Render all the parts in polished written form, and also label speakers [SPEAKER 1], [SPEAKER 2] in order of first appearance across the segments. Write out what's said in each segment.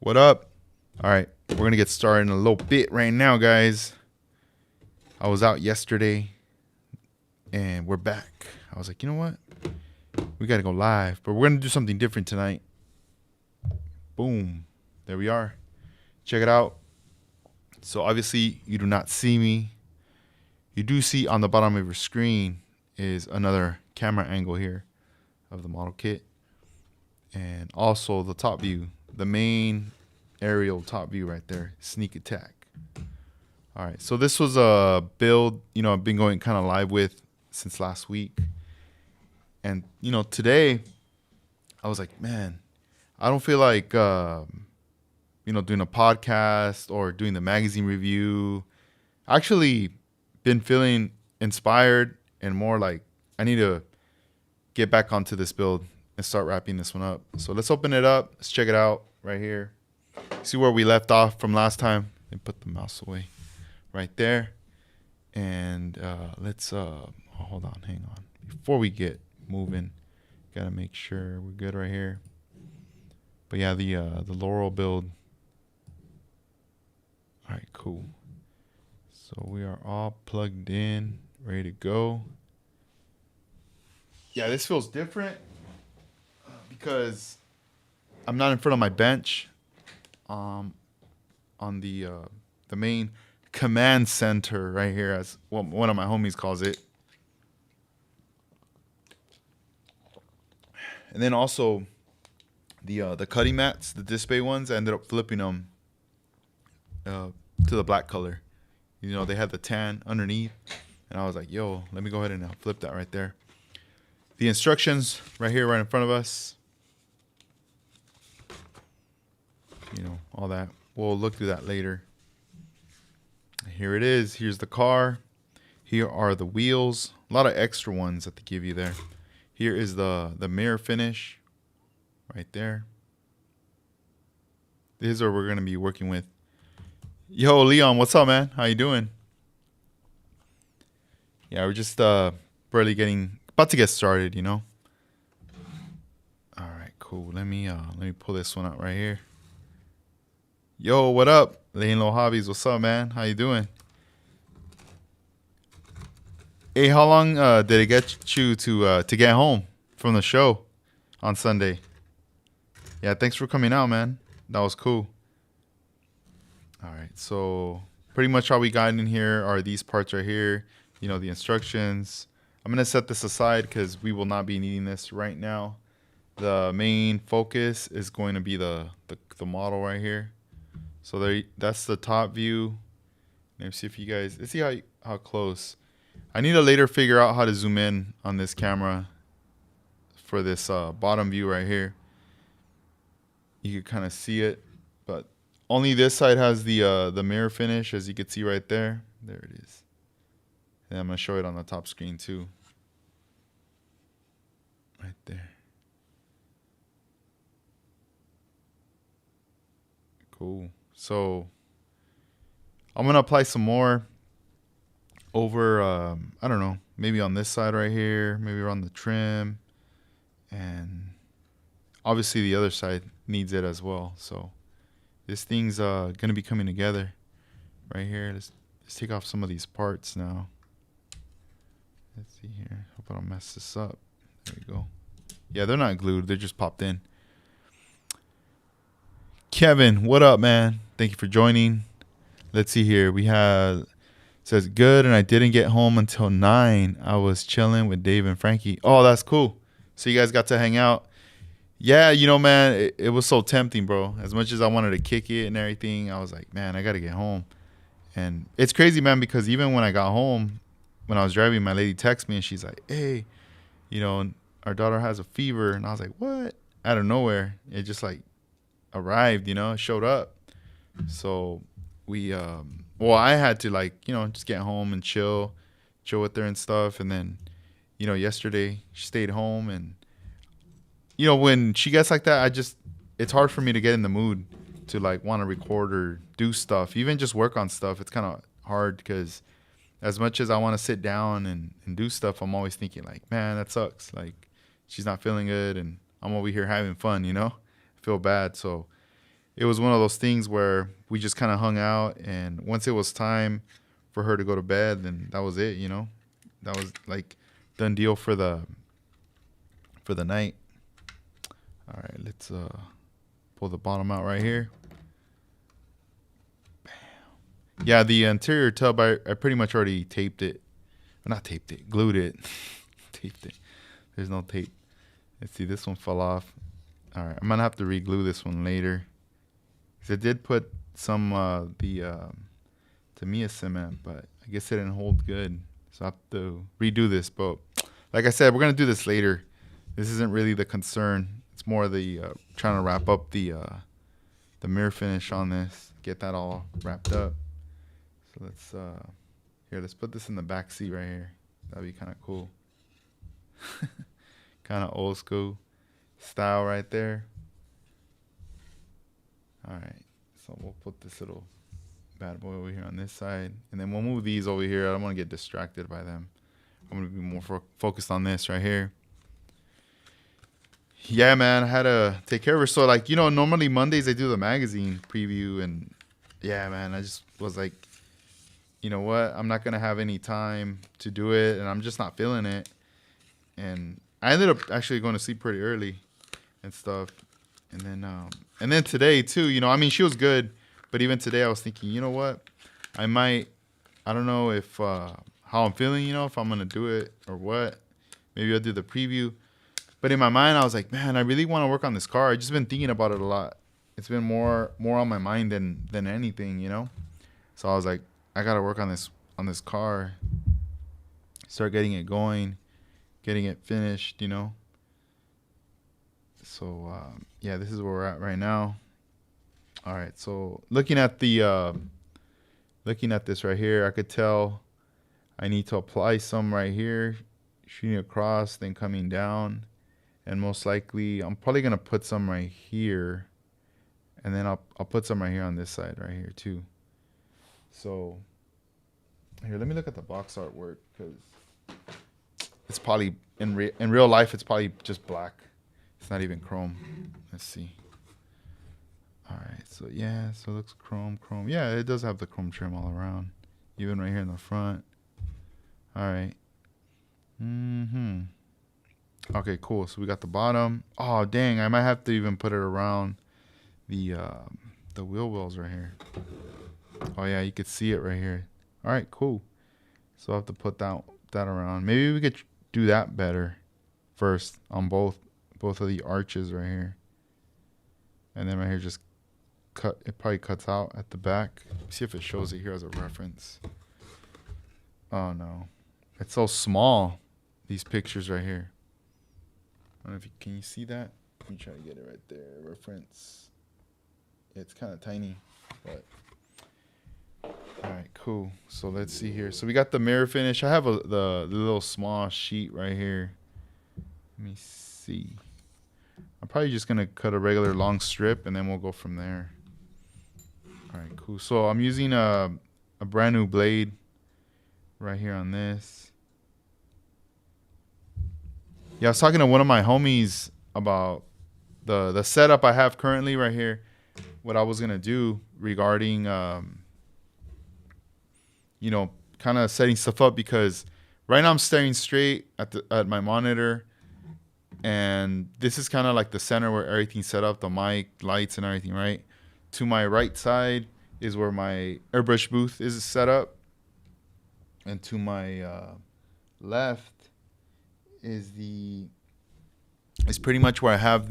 [SPEAKER 1] What up? All right, we're gonna get started in a little bit right now, guys. I was out yesterday, and we're back. I was like, you know what? We gotta go live, but we're gonna do something different tonight. Boom, there we are. Check it out. So obviously, you do not see me. You do see on the bottom of your screen is another camera angle here of the model kit, and also the top view, the main aerial top view right there, sneak attack. All right, so this was a build, I've been going kind of live with since last week. And, today I was like, man, I don't feel like, doing a podcast or doing the magazine review. I actually been feeling inspired and more like I need to get back onto this build and start wrapping this one up. So let's open it up. Let's check it out right here. See where we left off from last time, and put the mouse away right there. And let's hold on, hang on. Before we get moving, gotta make sure we're good right here. But yeah, the Laurel build. All right, cool. So we are all plugged in, ready to go. Yeah, this feels different because I'm not in front of my bench. On the main command center right here, as one of my homies calls it. And then also the cutting mats, the display ones, I ended up flipping them to the black color. They had the tan underneath, and I was like, yo, let me go ahead and flip that right there. The instructions right here, right in front of us. All that. We'll look through that later. Here it is. Here's the car. Here are the wheels. A lot of extra ones that they give you there. Here is the mirror finish right there. This is what we're going to be working with. Yo, Leon, what's up, man? How you doing? Yeah, we're just barely about to get started, All right, cool. Let me pull this one out right here. Yo, what up? Lane Low Hobbies, what's up, man? How you doing? Hey, how long did it get you to get home from the show on Sunday? Yeah, thanks for coming out, man. That was cool. All right, so pretty much all we got in here are these parts right here. The instructions. I'm going to set this aside because we will not be needing this right now. The main focus is going to be the model right here. So that's the top view. Let me see if you guys, let's see how close. I need to later figure out how to zoom in on this camera for this bottom view right here. You can kind of see it, but only this side has the mirror finish, as you can see right there. There it is. And I'm going to show it on the top screen too. Right there. Cool. So I'm going to apply some more over, I don't know, maybe on this side right here, maybe around the trim. And obviously the other side needs it as well. So this thing's going to be coming together right here. Let's take off some of these parts now. Let's see here. Hope I don't mess this up. There we go. Yeah, they're not glued. They're just popped in. Kevin, what up, man? Thank you for joining. Let's see here. We have, says, good, and I didn't get home until 9. I was chilling with Dave and Frankie. Oh, that's cool. So you guys got to hang out. Yeah, man, it was so tempting, bro. As much as I wanted to kick it and everything, I was like, man, I got to get home. And it's crazy, man, because even when I got home, when I was driving, my lady texted me and she's like, hey, our daughter has a fever. And I was like, what? Out of nowhere. It just arrived, it showed up. So we, I had to just get home and chill with her and stuff. And then, yesterday she stayed home, and, when she gets like that, it's hard for me to get in the mood to want to record or do stuff, even just work on stuff. It's kind of hard because as much as I want to sit down and do stuff, I'm always thinking man, that sucks. She's not feeling good and I'm over here having fun, I feel bad. So it was one of those things where we just kind of hung out, and once it was time for her to go to bed, then that was it, you know. That was like done deal for the night. All right, let's pull the bottom out right here. Bam. Yeah, the interior tub, I pretty much already taped it. Not taped it, glued it. Taped it. There's no tape. Let's see, this one fell off. All right, I'm gonna have to re-glue this one later. Cause I did put some Tamiya cement, but I guess it didn't hold good, so I have to redo this. But like I said, we're gonna do this later. This isn't really the concern. It's more the trying to wrap up the mirror finish on this, get that all wrapped up. So let's put this in the back seat right here. That'd be kind of cool. Kind of old school style right there. All right, so we'll put this little bad boy over here on this side, and then we'll move these over here. I don't want to get distracted by them. I'm gonna be more focused on this right here. Yeah, man, I had to take care of her. So, like, you know, normally Mondays I do the magazine preview, and yeah, man, I just was like, you know what? I'm not gonna have any time to do it, and I'm just not feeling it. And I ended up actually going to sleep pretty early and stuff. And then today too, you know, I mean, she was good, but even today I was thinking, you know what? I don't know if how I'm feeling, you know, if I'm gonna do it or what. Maybe I'll do the preview. But in my mind, I was like, man, I really want to work on this car. I just been thinking about it a lot. It's been more on my mind than anything, you know. So I was like, I gotta work on this car. Start getting it going, getting it finished, you know. So yeah, this is where we're at right now. All right, so looking at this right here, I could tell I need to apply some right here, shooting across, then coming down. And most likely, I'm probably going to put some right here. And then I'll put some right here on this side right here too. So here, let me look at the box artwork, because it's probably, in real life, it's probably just black. It's not even chrome. Let's see. All right, so yeah, so it looks chrome. Yeah, it does have the chrome trim all around, even right here in the front. All right. Okay, cool. So we got the bottom. Oh, dang, I might have to even put it around the wheel wells right here. Oh yeah, you could see it right here. All right, cool. So I'll have to put that around. Maybe we could do that better first on both of the arches right here. And then right here, just cut. It probably cuts out at the back. See if it shows it here as a reference. Oh no, it's so small. These pictures right here. I don't know if can you see that? Let me try to get it right there. Reference. It's kind of tiny, but all right, cool. So let's see here. So we got the mirror finish. I have the little small sheet right here. Let me see. I'm probably just gonna cut a regular long strip, and then we'll go from there. All right, cool. So I'm using a brand new blade right here on this. Yeah, I was talking to one of my homies about the setup I have currently right here. What I was gonna do regarding, you know, kind of setting stuff up, because right now I'm staring straight at my monitor, and this is kind of like the center where everything's set up, the mic, lights, and everything. Right to my right side is where my airbrush booth is set up, and to my left is pretty much where I have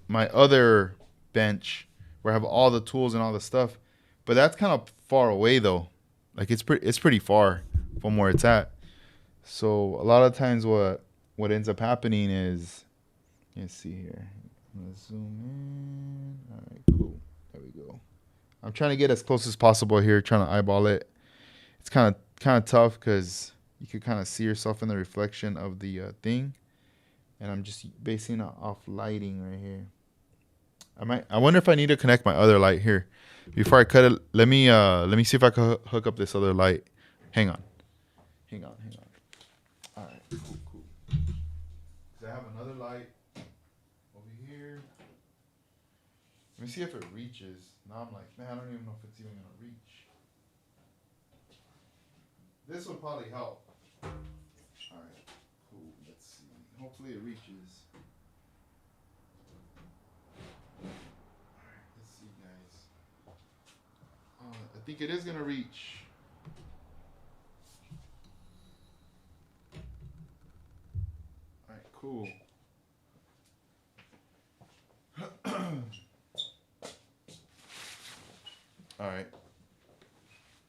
[SPEAKER 1] my other bench where I have all the tools and all the stuff. But that's kind of far away though. Like it's pretty far from where it's at. So a lot of times what ends up happening is, let's see here. I'm gonna zoom in. All right, cool. There we go. I'm trying to get as close as possible here, trying to eyeball it. It's kind of tough because you can kind of see yourself in the reflection of the thing, and I'm just basing it off lighting right here. I wonder if I need to connect my other light here before I cut it. Let me see if I can hook up this other light. Hang on. All right, cool. 'Cause I have another light over here. Let me see if it reaches. Now I'm like, man, I don't even know if it's even gonna reach. This will probably help. All right, cool. Let's see. Hopefully it reaches. All right, let's see, guys. I think it is gonna reach. All right, cool. All right.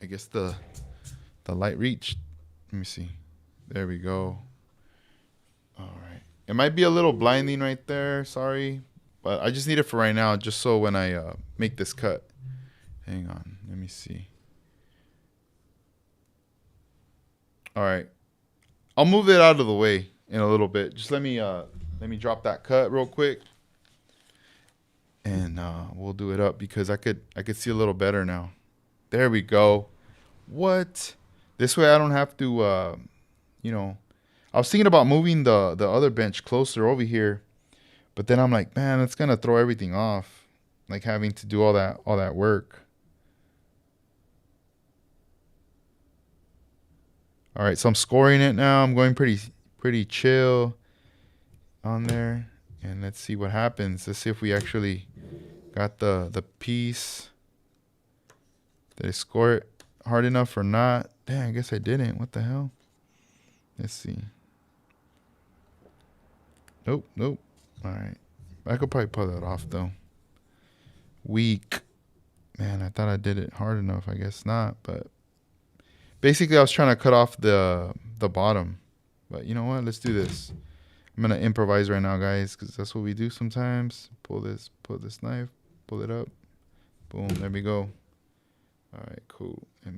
[SPEAKER 1] I guess the light reached. Let me see. There we go. All right. It might be a little blinding right there. Sorry. But I just need it for right now, just so when I make this cut. Hang on. Let me see. All right. I'll move it out of the way in a little bit. Just let me drop that cut real quick. And we'll do it up because I could see a little better now. There we go. What? This way I don't have to you know, I was thinking about moving the other bench closer over here, but then I'm like, man, it's gonna throw everything off, like having to do all that work. All right, so I'm scoring it now. I'm going pretty chill on there, and let's see what happens. Let's see if we actually got the piece. Did I score it hard enough or not? Dang, I guess I didn't. What the hell? Let's see. Nope. All right. I could probably pull that off, though. Weak. Man, I thought I did it hard enough. I guess not. But basically, I was trying to cut off the bottom. But you know what? Let's do this. I'm going to improvise right now, guys, because that's what we do sometimes. Pull this knife. Pull it up. Boom. There we go. All right, cool. All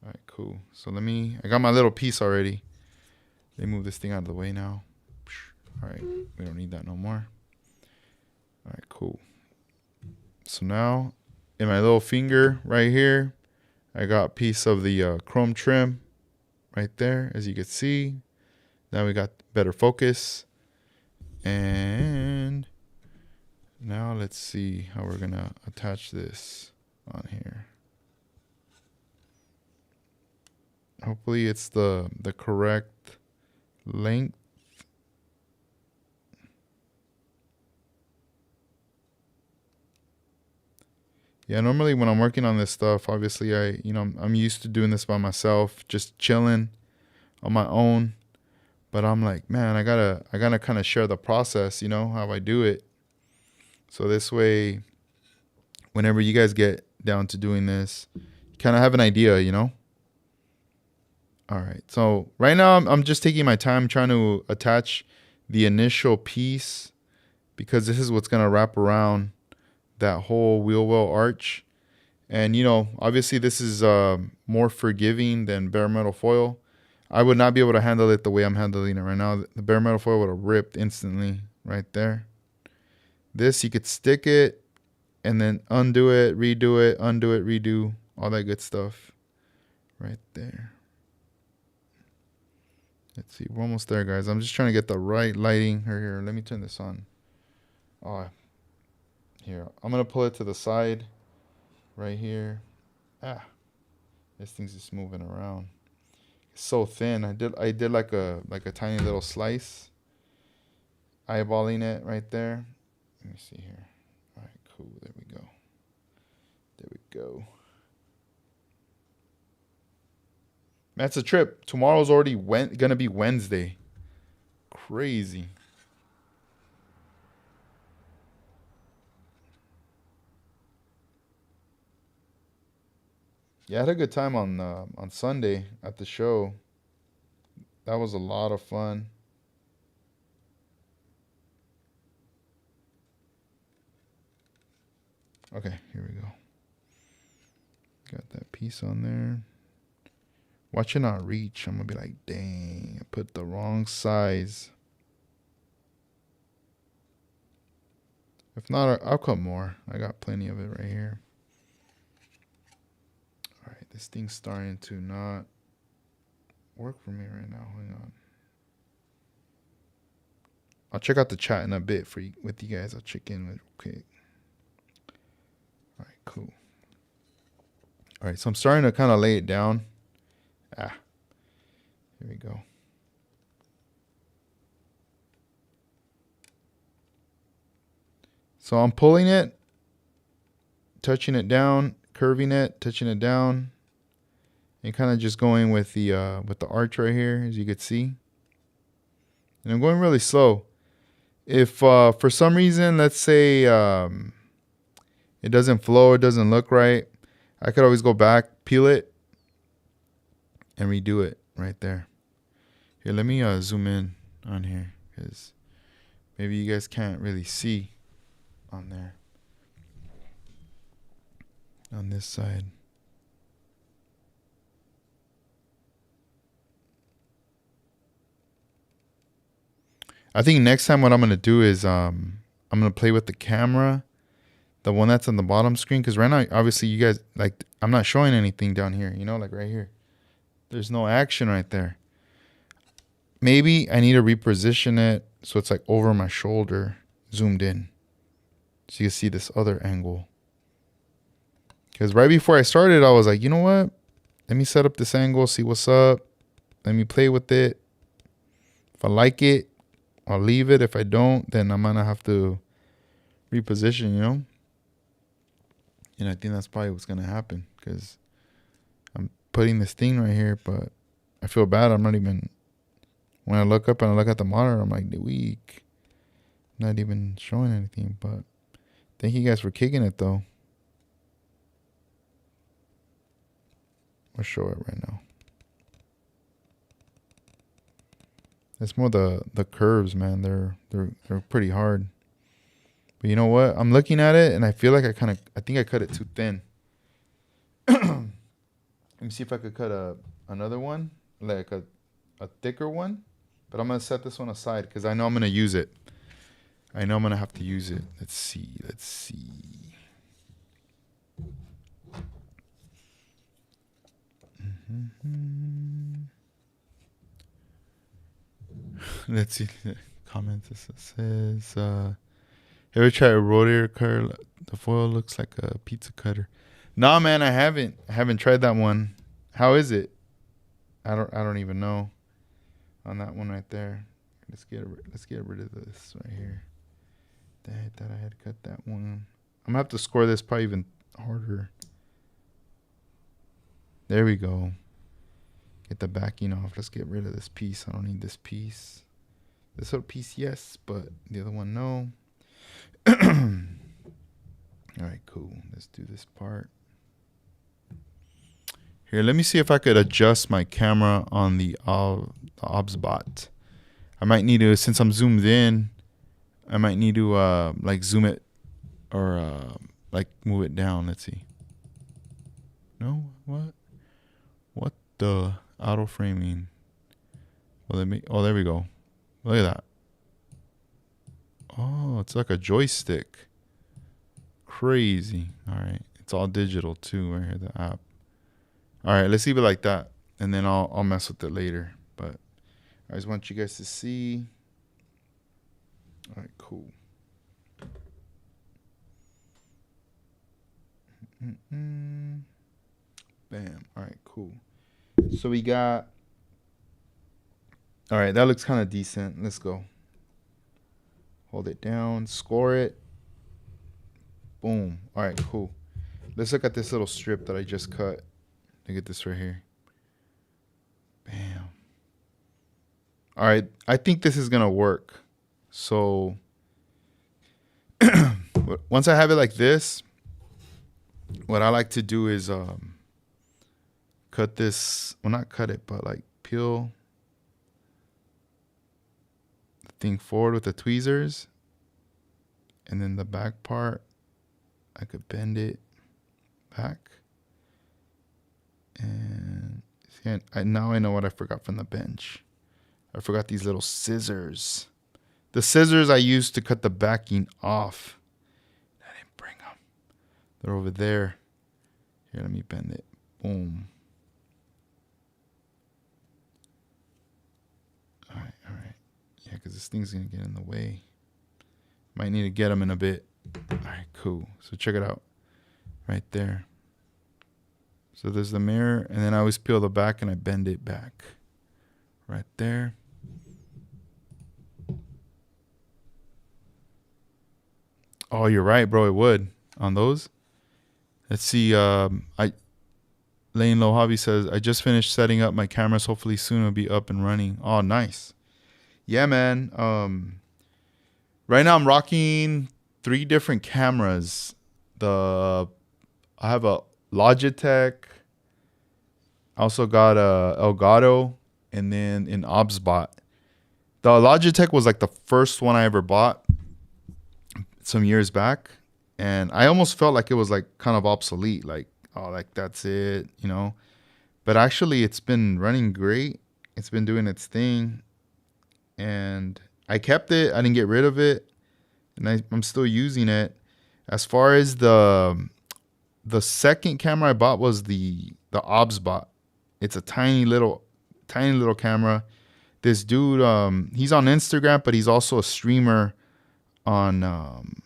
[SPEAKER 1] right, cool. So I got my little piece already. Let me move this thing out of the way now. All right, we don't need that no more. All right, cool. So now, in my little finger right here, I got a piece of the chrome trim right there, as you can see. Now we got better focus. And now let's see how we're gonna attach this on here. Hopefully it's the correct length. Yeah, normally when I'm working on this stuff, obviously I'm used to doing this by myself, just chilling on my own. But I'm like, man, I gotta kind of share the process, how I do it. So this way, whenever you guys get down to doing this, you kind of have an idea, All right. So right now I'm just taking my time trying to attach the initial piece because this is what's gonna wrap around that whole wheel well arch. And obviously this is more forgiving than bare metal foil. I would not be able to handle it the way I'm handling it right now. The bare metal foil would have ripped instantly right there. This, you could stick it and then undo it, redo it, undo it, redo, all that good stuff right there. Let's see, we're almost there, guys. I'm just trying to get the right lighting. Here, let me turn this on. Oh, here, I'm gonna pull it to the side right here. This thing's just moving around. It's so thin. I did like a tiny little slice, eyeballing it right there. Let me see here. All right, cool. There we go. That's a trip. Tomorrow's already gonna be Wednesday. Crazy. Yeah, I had a good time on Sunday at the show. That was a lot of fun. Okay, here we go. Got that piece on there. Watch it not reach. I'm gonna be like, dang, I put the wrong size. If not, I'll cut more. I got plenty of it right here. All right, this thing's starting to not work for me right now. Hang on. I'll check out the chat in a bit with you guys. I'll check in with quick. cool. All right, so I'm starting to kind of lay it down. Here we go. So I'm pulling it, touching it down, curving it, touching it down, and kind of just going with the arch right here, as you can see. And I'm going really slow. If for some reason, let's say it doesn't flow, it doesn't look right, I could always go back, peel it, and redo it right there. Here, let me zoom in on here, because maybe you guys can't really see on there. On this side. I think next time what I'm going to do is I'm going to play with the camera, the one that's on the bottom screen, because right now, obviously, you guys, like, I'm not showing anything down here, you know, like right here. There's no action right there. Maybe I need to reposition it so it's like over my shoulder, zoomed in, so you can see this other angle. Because right before I started, I was like, you know what? Let me set up this angle, see what's up. Let me play with it. If I like it, I'll leave it. If I don't, then I'm going to have to reposition, you know? And I think that's probably what's going to happen, because I'm putting this thing right here, but I feel bad. I'm not even, when I look up and I look at the monitor, I'm like, weak. Not even showing anything, but thank you guys for kicking it, though. I'll show it right now. It's more the curves, man. They're pretty hard. But you know what? I'm looking at it and I feel like I think I cut it too thin. Let me see if I could cut another one, like a thicker one. But I'm gonna set this one aside because I know I'm gonna use it. I know I'm gonna have to use it. Let's see. Let's see. Comment this says, ever try a rotator cutter? The foil looks like a pizza cutter. Nah, man, I haven't. I haven't tried that one. How is it? I don't even know. On that one right there. Let's get rid of this right here. That I had cut that one. I'm gonna have to score this probably even harder. There we go. Get the backing off. Let's get rid of this piece. I don't need this piece. This little piece, yes, but the other one, no. All right, cool. Let's do this part. Here, let me see if I could adjust my camera on the OBSBot. I might need to, since I'm zoomed in, I might need to like zoom it or like move it down. Let's see. No, what? What the auto framing? Well, there we go. Look at that. Oh, it's like a joystick. Crazy. All right, it's all digital too. Right here, the app. All right, let's leave it like that, and then I'll mess with it later. But I just want you guys to see. All right, cool. Bam. All right, cool. So we got. All right, that looks kind of decent. Let's go. Hold it down, score it. Boom. All right, cool. Let's look at this little strip that I just cut. Look at this right here. Bam. All right, I think this is gonna work. So once I have it like this, what I like to do is cut this. Well, not cut it, but like peel the thing forward with the tweezers, and then the back part, I could bend it back. And see, now I know what I forgot from the bench. I forgot these little scissors. The scissors I used to cut the backing off. I didn't bring them. They're over there. Here, let me bend it. Boom. All right. Yeah, because this thing's going to get in the way. Might need to get them in a bit. All right, cool. So check it out. right there. So there's the mirror, and then I always peel the back and I bend it back right there. Oh, you're right, bro. It would on those. Let's see. Lane Low Hobby says, I just finished setting up my cameras. Hopefully soon it'll be up and running. Oh, nice. Yeah, man. Right now I'm rocking 3 different cameras. I have a Logitech. I also got a Elgato, and then an Obsbot. The Logitech was like the first one I ever bought some years back, and I almost felt like it was like kind of obsolete. Like, oh, like that's it, you know. But actually, it's been running great. It's been doing its thing, and I kept it. I didn't get rid of it, and I'm still using it. As far as the second camera I bought was the Obsbot. It's a tiny little camera. This dude, he's on Instagram, but he's also a streamer on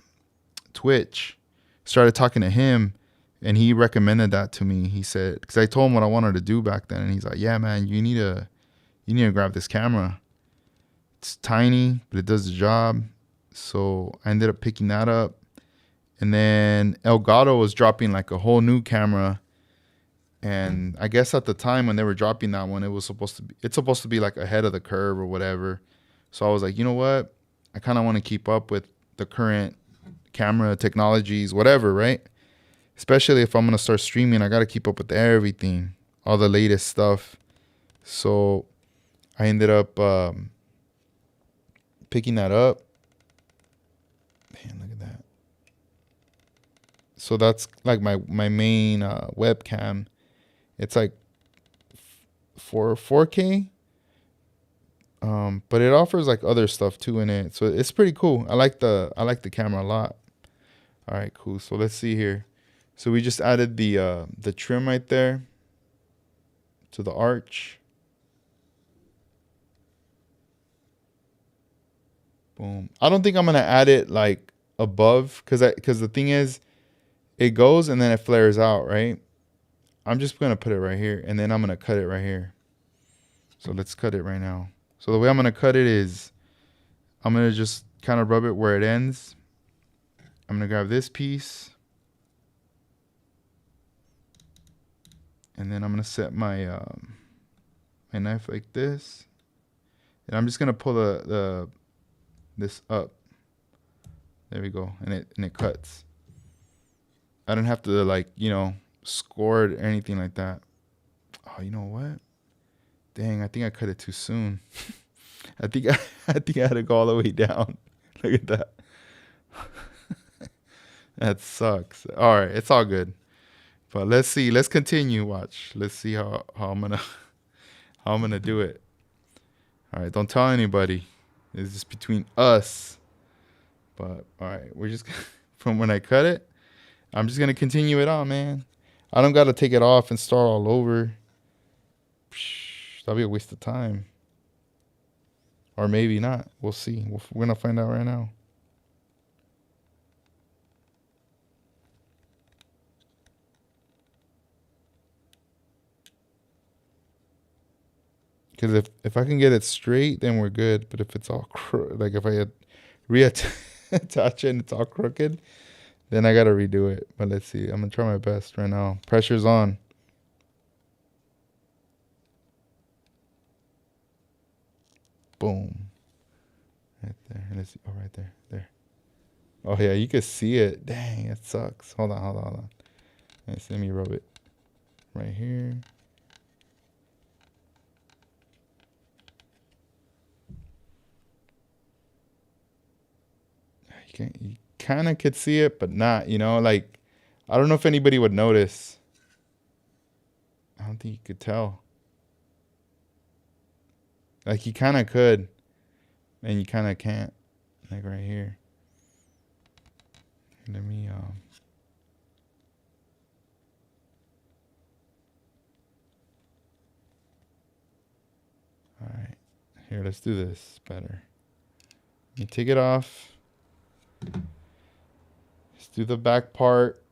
[SPEAKER 1] Twitch. Started talking to him, and he recommended that to me. He said, because I told him what I wanted to do back then, and he's like, "Yeah, man, you need to grab this camera. It's tiny, but it does the job." So I ended up picking that up. And then Elgato was dropping like a whole new camera. And I guess at the time when they were dropping that one, it's supposed to be like ahead of the curve or whatever. So I was like, you know what? I kind of want to keep up with the current camera technologies, whatever, right? Especially if I'm going to start streaming, I got to keep up with everything, all the latest stuff. So I ended up picking that up. Man, look at that. So that's like my main webcam. It's like for 4K, but it offers like other stuff too in it. So it's pretty cool. I like the camera a lot. All right, cool. So let's see here. So we just added the trim right there to the arch. Boom. I don't think I'm gonna add it like above, because the thing is, it goes and then it flares out, right? I'm just going to put it right here, and then I'm going to cut it right here. So let's cut it right now. So the way I'm going to cut it is I'm going to just kind of rub it where it ends. I'm going to grab this piece, and then I'm going to set my my knife like this. And I'm just going to pull this up. There we go. And it cuts. I don't have to, like, you know, score it or anything like that. Oh, you know what? Dang, I think I cut it too soon. I think I had to go all the way down. Look at that. That sucks. All right, it's all good. But let's see. Let's continue. Watch. Let's see how I'm gonna do it. All right, don't tell anybody. It's just between us. But all right, we're just from when I cut it. I'm just going to continue it on, man. I don't got to take it off and start all over. That'll be a waste of time. Or maybe not. We'll see. We're going to find out right now. Because if I can get it straight, then we're good. But if it's all like if I had reattach it and it's all crooked, then I got to redo it. But let's see. I'm going to try my best right now. Pressure's on. Boom. Right there. Let's see. Oh, right there. There. Oh, yeah. You can see it. Dang, it sucks. Hold on. Let me rub it right here. You kind of could see it, but not, you know, like, I don't know if anybody would notice. I don't think you could tell. Like, you kind of could, and you kind of can't. Like right here. Let me, all right. Here, let's do this better. You take it off. Let's do the back part.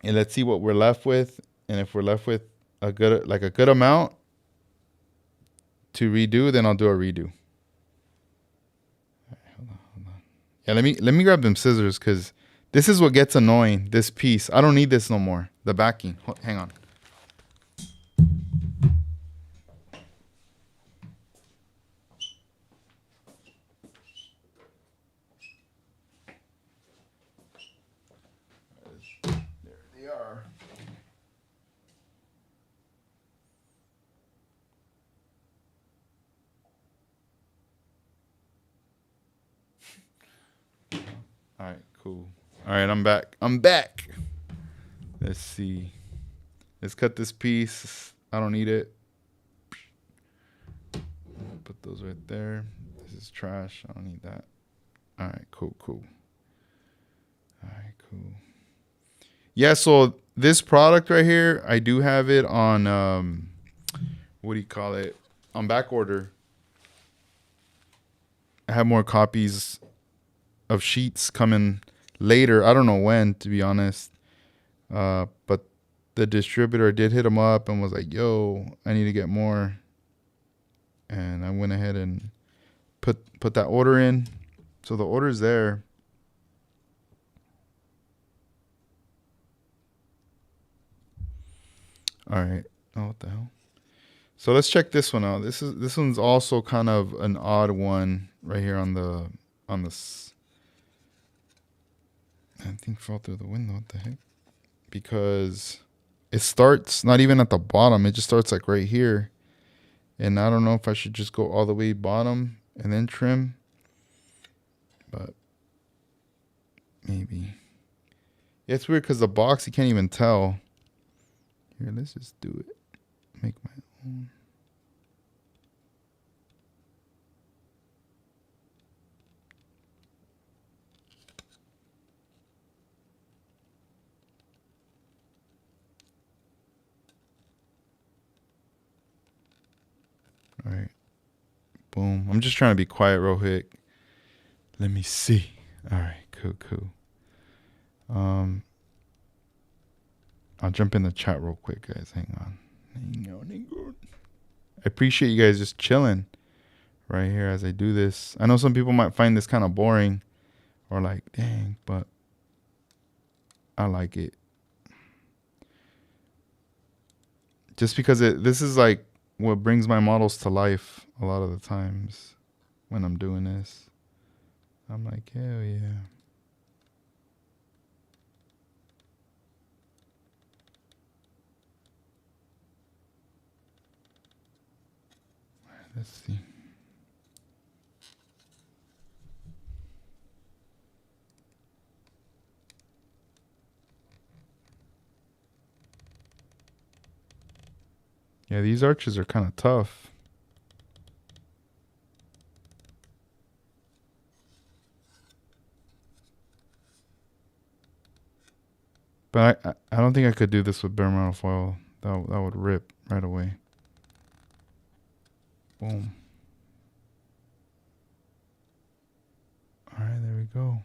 [SPEAKER 1] And let's see what we're left with. And if we're left with a good amount to redo, then I'll do a redo. Yeah, let me grab them scissors because this is what gets annoying. This piece, I don't need this no more. The backing. Hang on. There they are. All right, cool. All right, I'm back. I'm back. Let's see. Let's cut this piece. I don't need it. Put those right there. This is trash. I don't need that. All right, cool. All right, cool. Yeah, so this product right here, I do have it on, what do you call it? On back order. I have more copies of sheets coming later. I don't know when, to be honest. But the distributor did hit him up and was like, yo, I need to get more. And I went ahead and put that order in. So the order's there. All right. Oh, what the hell? So let's check this one out. This one's also kind of an odd one right here on the I think fell through the window. What the heck? Because it starts not even at the bottom. It just starts like right here. And I don't know if I should just go all the way bottom and then trim. But maybe. It's weird because the box, you can't even tell. Here, let's just do it. Make my own. All right. Boom. I'm just trying to be quiet real quick. Let me see. All right. Cool. I'll jump in the chat real quick, guys. Hang on. I appreciate you guys just chilling right here as I do this. I know some people might find this kind of boring or like, dang, but I like it. Just because this is like what brings my models to life a lot of the times when I'm doing this. I'm like, hell yeah. Let's see. Yeah, these arches are kind of tough. But I don't think I could do this with bare metal foil. That would rip right away. Boom. All right, there we go.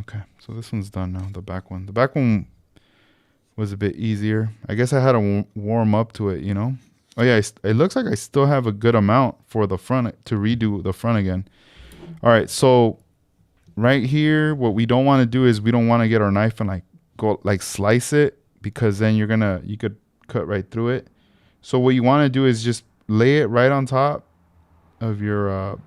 [SPEAKER 1] Okay, so this one's done now, the back one. The back one was a bit easier. I guess I had to warm up to it, you know? Oh, yeah, it looks like I still have a good amount for the front to redo the front again. All right, so right here, what we don't want to do is we don't want to get our knife and like go like slice it because then you could cut right through it. So what you want to do is just lay it right on top of your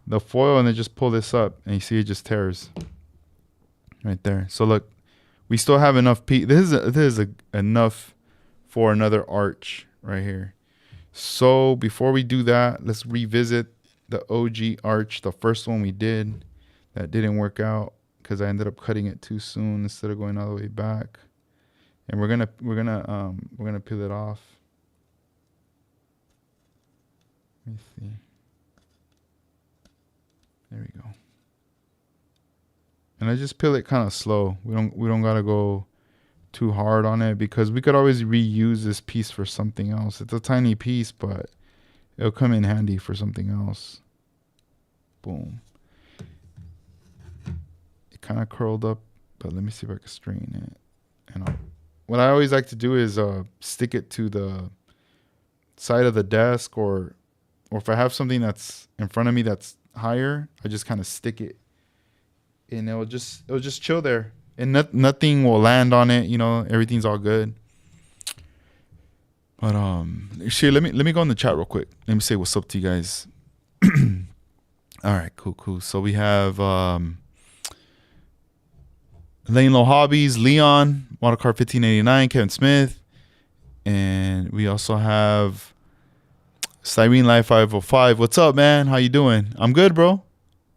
[SPEAKER 1] the foil, and then just pull this up and you see it just tears right there. So look, we still have enough this is enough for another arch right here. So before we do that, let's revisit the OG arch, the first one we did that didn't work out because I ended up cutting it too soon instead of going all the way back. And we're gonna peel it off. Let me see. There we go. And I just peel it kind of slow. We don't gotta go too hard on it because we could always reuse this piece for something else. It's a tiny piece, but it'll come in handy for something else. Boom. It kind of curled up, but let me see if I can straighten it. And what I always like to do is stick it to the side of the desk, or if I have something that's in front of me that's higher, I just kind of stick it, and it'll just chill there, and nothing will land on it. You know, everything's all good. But shit, let me go in the chat real quick. Let me say what's up to you guys. All right, cool. So we have Lane Low Hobbies, Leon, Watercar 1589, Kevin Smith, and we also have Cyrene Life 505. What's up, man? How you doing? I'm good, bro.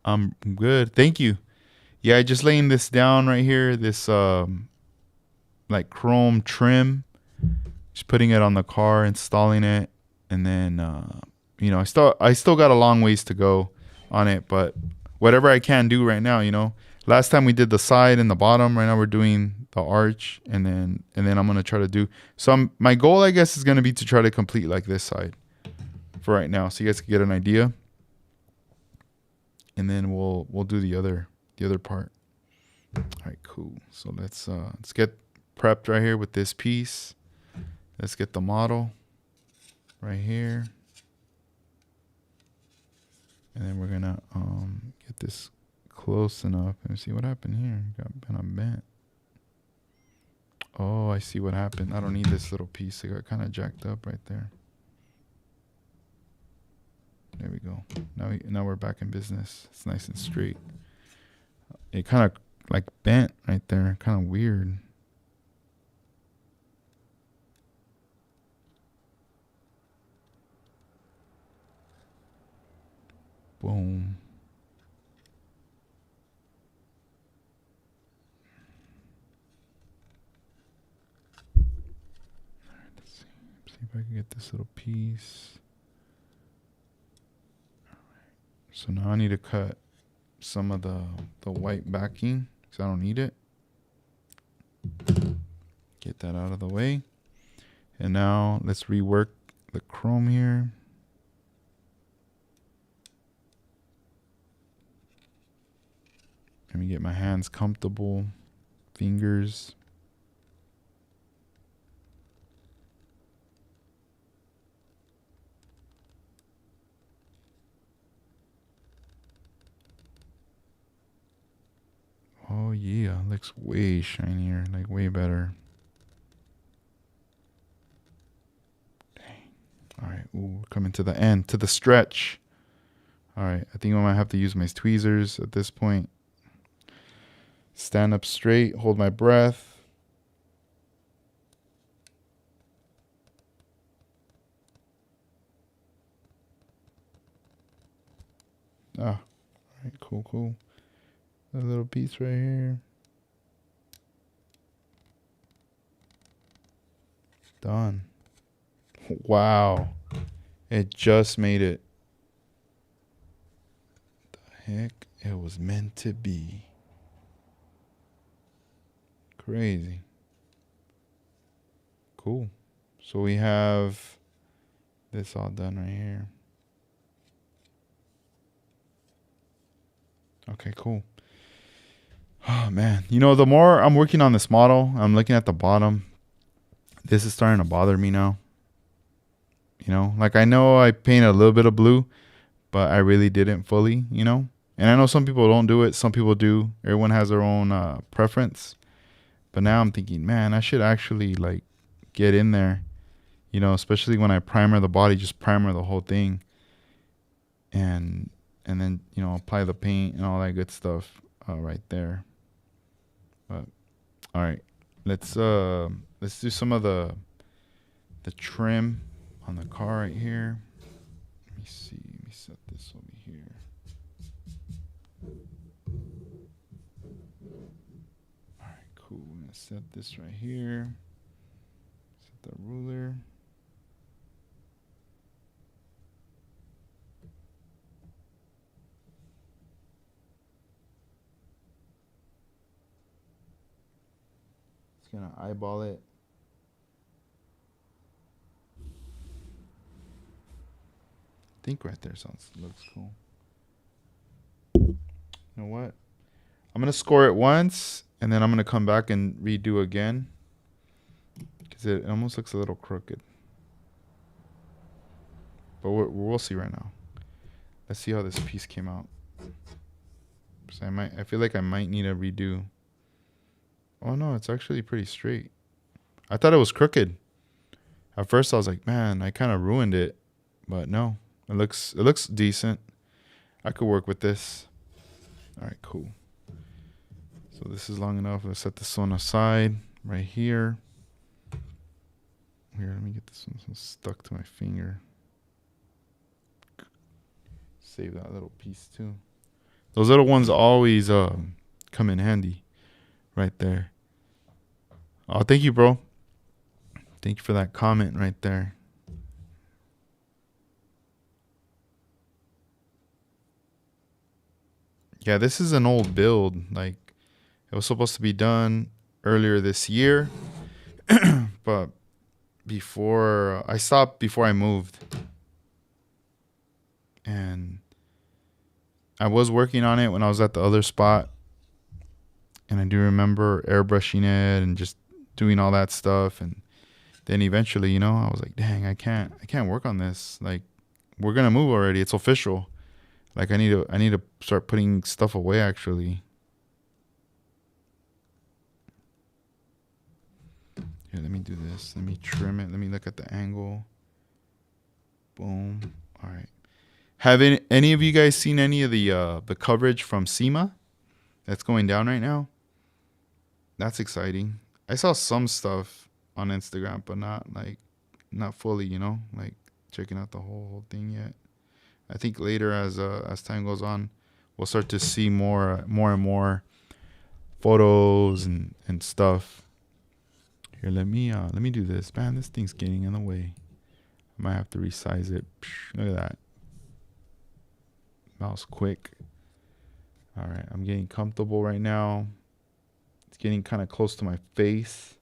[SPEAKER 1] I'm good. Thank you. Yeah, I just laying this down right here. This like chrome trim. Just putting it on the car, installing it, and then you know, I still got a long ways to go on it, but whatever I can do right now, you know. Last time we did the side and the bottom. Right now we're doing the arch, and then I'm gonna try to do. So my goal, I guess, is gonna be to try to complete like this side for right now, so you guys can get an idea, and then we'll do the other part. All right, cool. So let's get prepped right here with this piece. Let's get the model right here. And then we're gonna get this close enough and see what happened here. Got kind of bent. Oh, I see what happened. I don't need this little piece. It got kind of jacked up right there. There we go. Now we're back in business. It's nice and straight. It kind of like bent right there. Kind of weird. Boom. All right, let's see if I can get this little piece. All right. So now I need to cut some of the white backing because I don't need it. Get that out of the way. And now let's rework the chrome here. Let me get my hands comfortable. Fingers. Oh yeah, looks way shinier, like way better. Dang. All right, ooh, we're coming to the end, to the stretch. All right, I think I might have to use my tweezers at this point. Stand up straight, hold my breath. Ah, all right, cool. A little piece right here. Done. Wow. It just made it. The heck? It was meant to be. Crazy. Cool. So we have this all done right here. Okay, cool. Oh man, you know, the more I'm working on this model, I'm looking at the bottom. This is starting to bother me now. You know, like I know I painted a little bit of blue, but I really didn't fully, you know. And I know some people don't do it, some people do. Everyone has their own preference. But now I'm thinking, man, I should actually like get in there, you know, especially when I primer the body, just primer the whole thing. And then, you know, apply the paint and all that good stuff right there. But all right, let's do some of the trim on the car right here. Let me see. Let me set this over here. All right, cool. We're gonna set this right here. Set the ruler. Just gonna eyeball it. I think right there looks cool. You know what? I'm going to score it once, and then I'm going to come back and redo again. Because it almost looks a little crooked. But we'll see right now. Let's see how this piece came out. So I feel like I might need a redo. Oh no, it's actually pretty straight. I thought it was crooked. At first I was like, man, I kind of ruined it. But no, it looks decent. I could work with this. All right, cool. So this is long enough. Let's set this one aside right here. Here, let me get this one stuck to my finger. Save that little piece too. Those little ones always come in handy right there. Oh, thank you, bro. Thank you for that comment right there. Yeah, this is an old build. Like, it was supposed to be done earlier this year, but I stopped before I moved. And I was working on it when I was at the other spot. And I do remember airbrushing it and just doing all that stuff. And then eventually, you know, I was like, dang, I can't work on this. Like, we're going to move already. It's official. Like, I need to start putting stuff away, actually. Here, let me do this. Let me trim it. Let me look at the angle. Boom. All right. Have any of you guys seen any of the coverage from SEMA that's going down right now? That's exciting. I saw some stuff on Instagram, but not fully, you know, like checking out the whole thing yet. I think later as time goes on, we'll start to see more and more photos and stuff. Here, let me do this. Man, this thing's getting in the way. I might have to resize it. Look at that. Mouse quick. All right, I'm getting comfortable right now. It's getting kind of close to my face.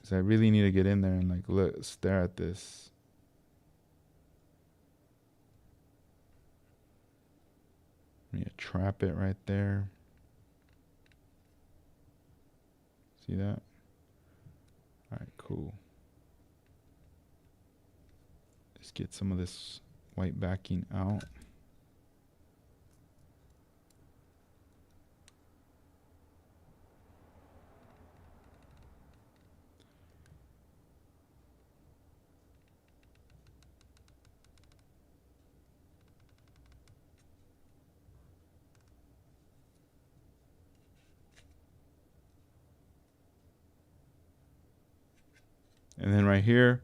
[SPEAKER 1] So I really need to get in there and like stare at this. I'm gonna trap it right there. See that? All right, cool. Let's get some of this white backing out. And then right here,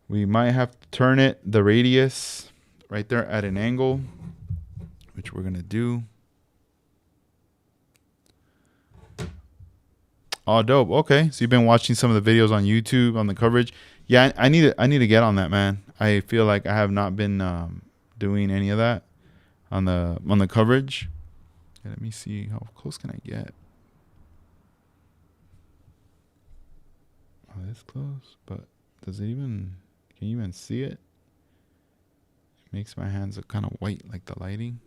[SPEAKER 1] we might have to turn the radius right there at an angle, which we're going to do. Oh, dope. Okay. So you've been watching some of the videos on YouTube on the coverage. Yeah, I need to get on that, man. I feel like I have not been doing any of that on the coverage. Okay, let me see, how close can I get? Oh, this close, but can you even see it? It makes my hands look kind of white, like the lighting.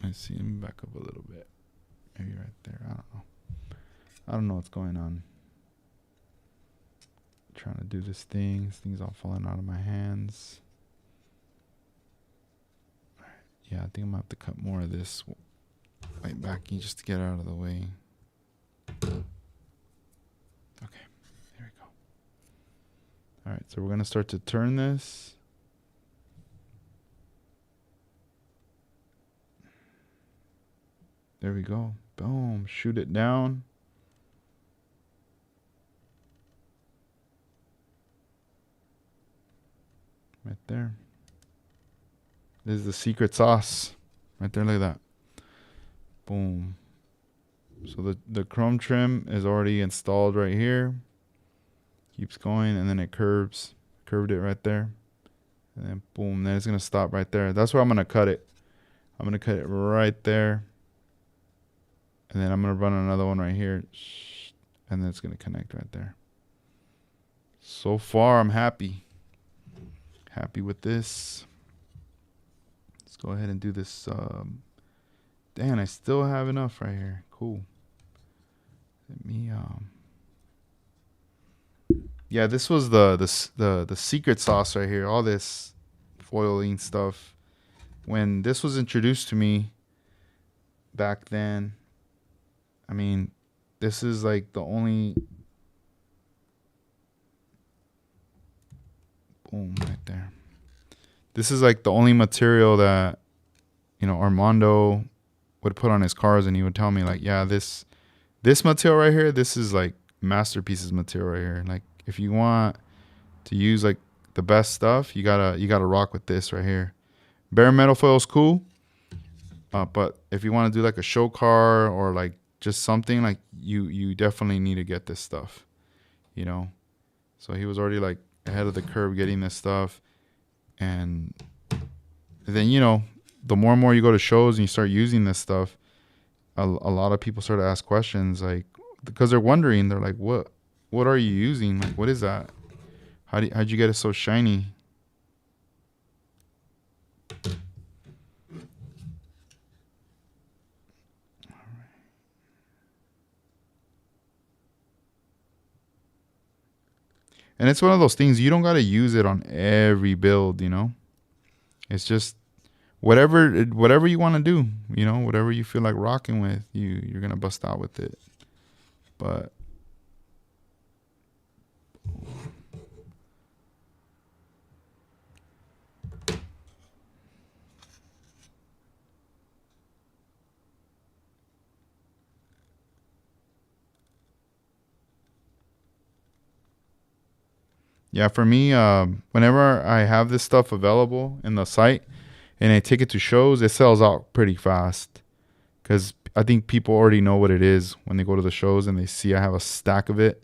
[SPEAKER 1] Let's see, let me back up a little bit. Maybe right there, I don't know. I don't know what's going on. I'm trying to do this thing's all falling out of my hands. All right. Yeah, I think I'm gonna have to cut more of this white backing just to get out of the way. Okay, there we go. All right, so we're gonna start to turn this. There we go. Boom, shoot it down. Right there. This is the secret sauce. Right there, look at that. Boom. So the chrome trim is already installed right here. Keeps going and then it curved it right there. And then boom, then it's gonna stop right there. That's where I'm gonna cut it. I'm gonna cut it right there. And then I'm gonna run another one right here. And then it's gonna connect right there. So far I'm happy. Happy with this. Let's go ahead and do this. Damn, I still have enough right here. Cool. Let me yeah, this was the secret sauce right here. All this foiling stuff. When this was introduced to me back then, I mean, this is like the only boom right there. This is like the only material that, you know, Armando would put on his cars, and he would tell me like, yeah, this material right here, this is like masterpieces material right here. Like if you want to use like the best stuff, you gotta rock with this right here. Bare metal foil is cool, but if you want to do like a show car or like just something, like you definitely need to get this stuff, you know. So he was already like ahead of the curve getting this stuff, and then, you know, the more and more you go to shows and you start using this stuff, a lot of people start to ask questions, like, because they're wondering, they're like, what are you using? Like, what is that? How'd you get it so shiny? And it's one of those things, you don't got to use it on every build, you know. It's just whatever you want to do, you know, whatever you feel like rocking with, you're going to bust out with it. But yeah, for me, whenever I have this stuff available in the site and I take it to shows, it sells out pretty fast, because I think people already know what it is when they go to the shows and they see I have a stack of it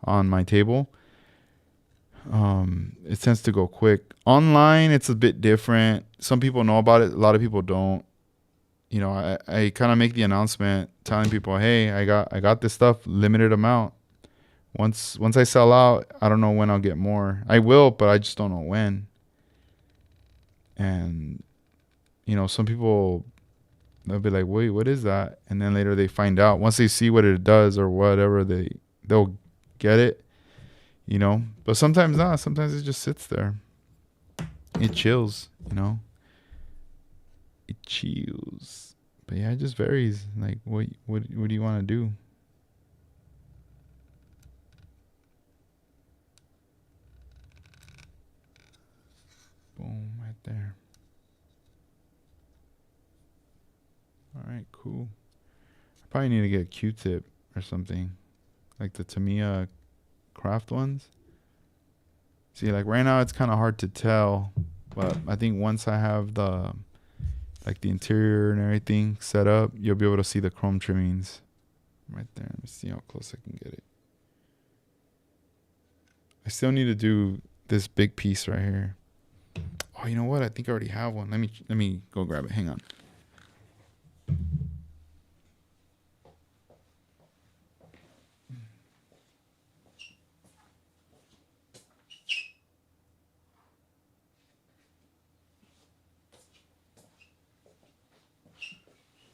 [SPEAKER 1] on my table. It tends to go quick. Online, it's a bit different. Some people know about it, a lot of people don't. You know, I kind of make the announcement telling people, hey, I got this stuff, limited amount. Once I sell out, I don't know when I'll get more. I will, but I just don't know when. And, you know, some people, they'll be like, wait, what is that? And then later they find out. Once they see what it does or whatever, they'll get it, you know. But sometimes not. Sometimes it just sits there. It chills, you know. It chills. But yeah, it just varies. Like, what do you want to do? Boom, right there. All right, cool. I probably need to get a Q-tip or something, like the Tamiya craft ones. See, like right now it's kind of hard to tell, but I think once I have the interior and everything set up, you'll be able to see the chrome trimmings right there. Let me see how close I can get it. I still need to do this big piece right here. Oh, you know what? I think I already have one. Let me go grab it. Hang on.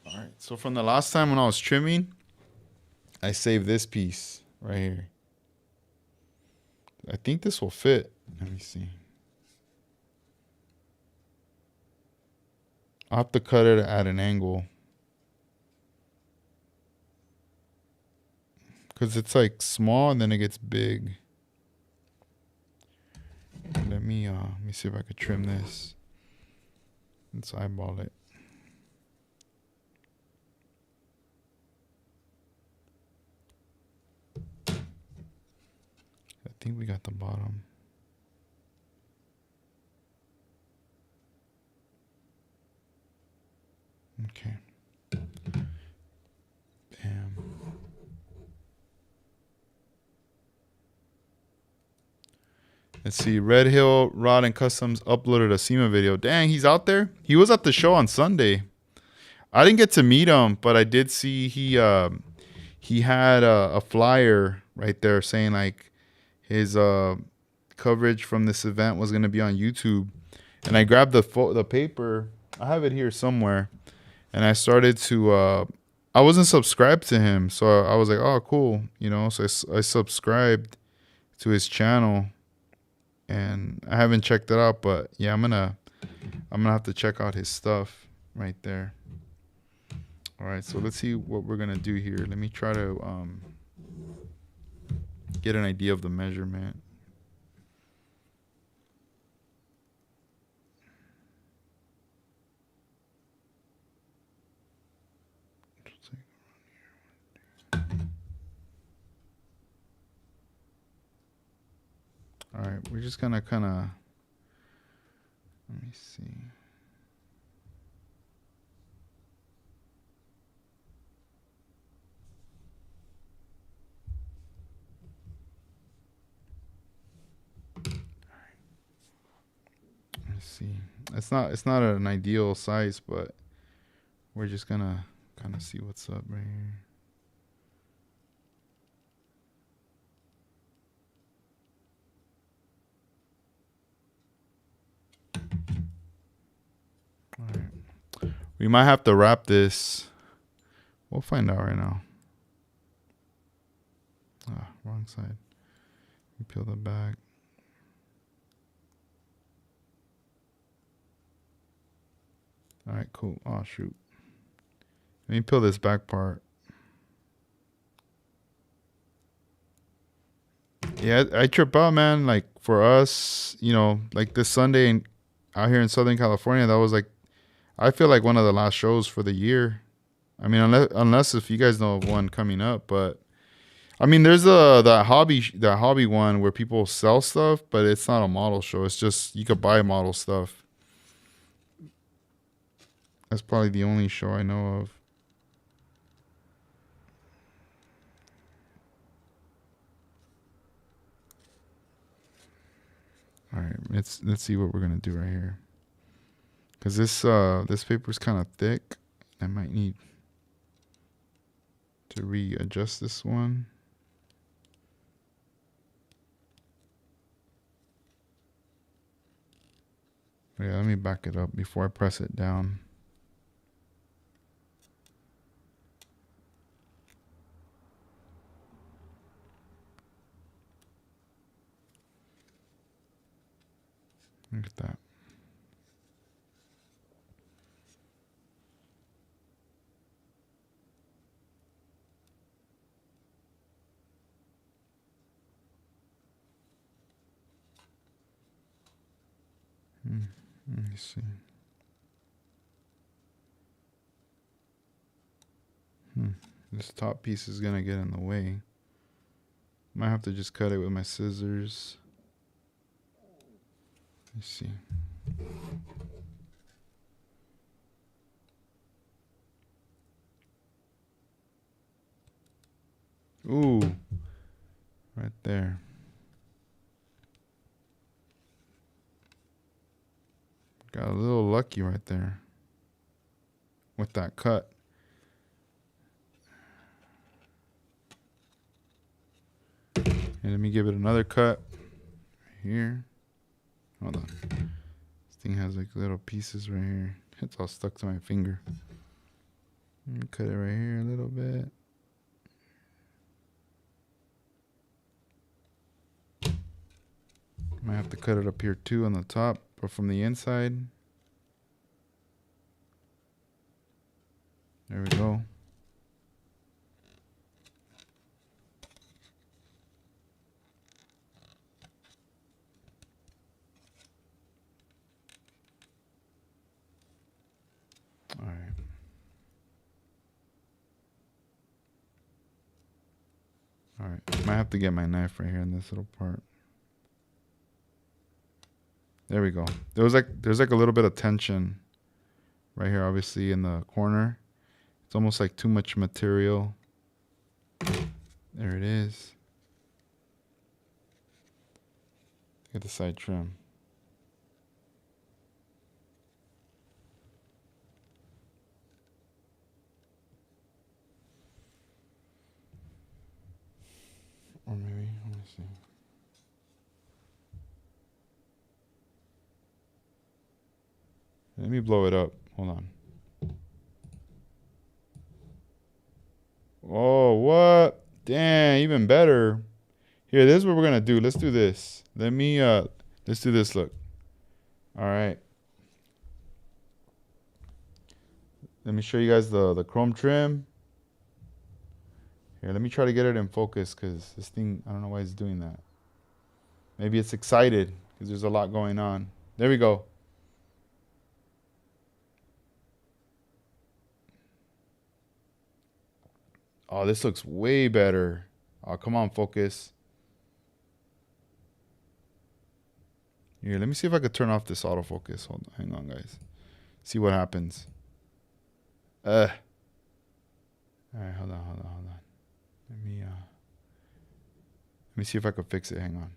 [SPEAKER 1] All right. So from the last time when I was trimming, I saved this piece right here. I think this will fit. Let me see. I'll have to cut it at an angle, because it's like small and then it gets big. Let me see if I could trim this. Let's eyeball it. I think we got the bottom. Okay. Bam. Let's see. Red Hill Rod and Customs uploaded a SEMA video. Dang, he's out there. He was at the show on Sunday. I didn't get to meet him, but I did see he had a flyer right there saying like his coverage from this event was going to be on YouTube. And I grabbed the paper I have it here somewhere, and I started to. I wasn't subscribed to him, so I was like, "Oh, cool," you know. So I subscribed to his channel, and I haven't checked it out, but yeah, I'm gonna have to check out his stuff right there. All right, so let's see what we're gonna do here. Let me try to get an idea of the measurement. All right, we're just gonna kind of, let me see. Let's see. It's not an ideal size, but we're just gonna kind of see what's up right here. All right. We might have to wrap this. We'll find out right now. Ah, wrong side. We peel the back. All right, cool. Oh, shoot. Let me peel this back part. Yeah, I trip out, man. Like, for us, you know, like this Sunday out here in Southern California, that was like, I feel like one of the last shows for the year. I mean, unless if you guys know of one coming up, but I mean, there's that hobby one where people sell stuff, but it's not a model show. It's just you could buy model stuff. That's probably the only show I know of. All right, let's see what we're gonna do right here. Cause this paper's kind of thick. I might need to readjust this one. Yeah, let me back it up before I press it down. Look at that. Let me see. This top piece is gonna get in the way. Might have to just cut it with my scissors. Let's see. Ooh, right there. Got a little lucky right there with that cut. And let me give it another cut right here. Hold on. This thing has like little pieces right here. It's all stuck to my finger. Let me cut it right here a little bit. Might have to cut it up here too on the top, but from the inside. There we go. All right. All right. Might have to get my knife right here in this little part. There we go. There's like a little bit of tension right here, obviously in the corner. It's almost like too much material. There it is. Get the side trim. Or maybe, let me see. Let me blow it up. Hold on. Oh, what? Damn, even better. Here, this is what we're gonna do. Let's do this. Let's do this. Look. All right. Let me show you guys the chrome trim. Here, let me try to get it in focus because this thing, I don't know why it's doing that. Maybe it's excited because there's a lot going on. There we go. Oh, this looks way better. Oh, come on, focus. Here, let me see if I could turn off this autofocus. Hold on, hang on, guys. See what happens. All right, hold on. Let me see if I could fix it. Hang on.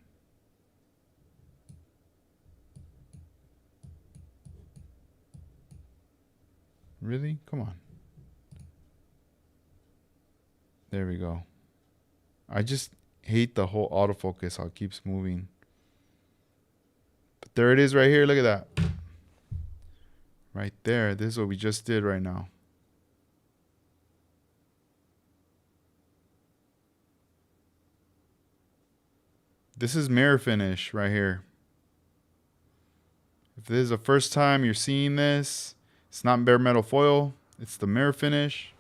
[SPEAKER 1] Really? Come on. There we go. I just hate the whole autofocus, how it keeps moving. But there it is right here. Look at that. Right there. This is what we just did right now. This is mirror finish right here. If this is the first time you're seeing this, it's not bare metal foil. It's the mirror finish.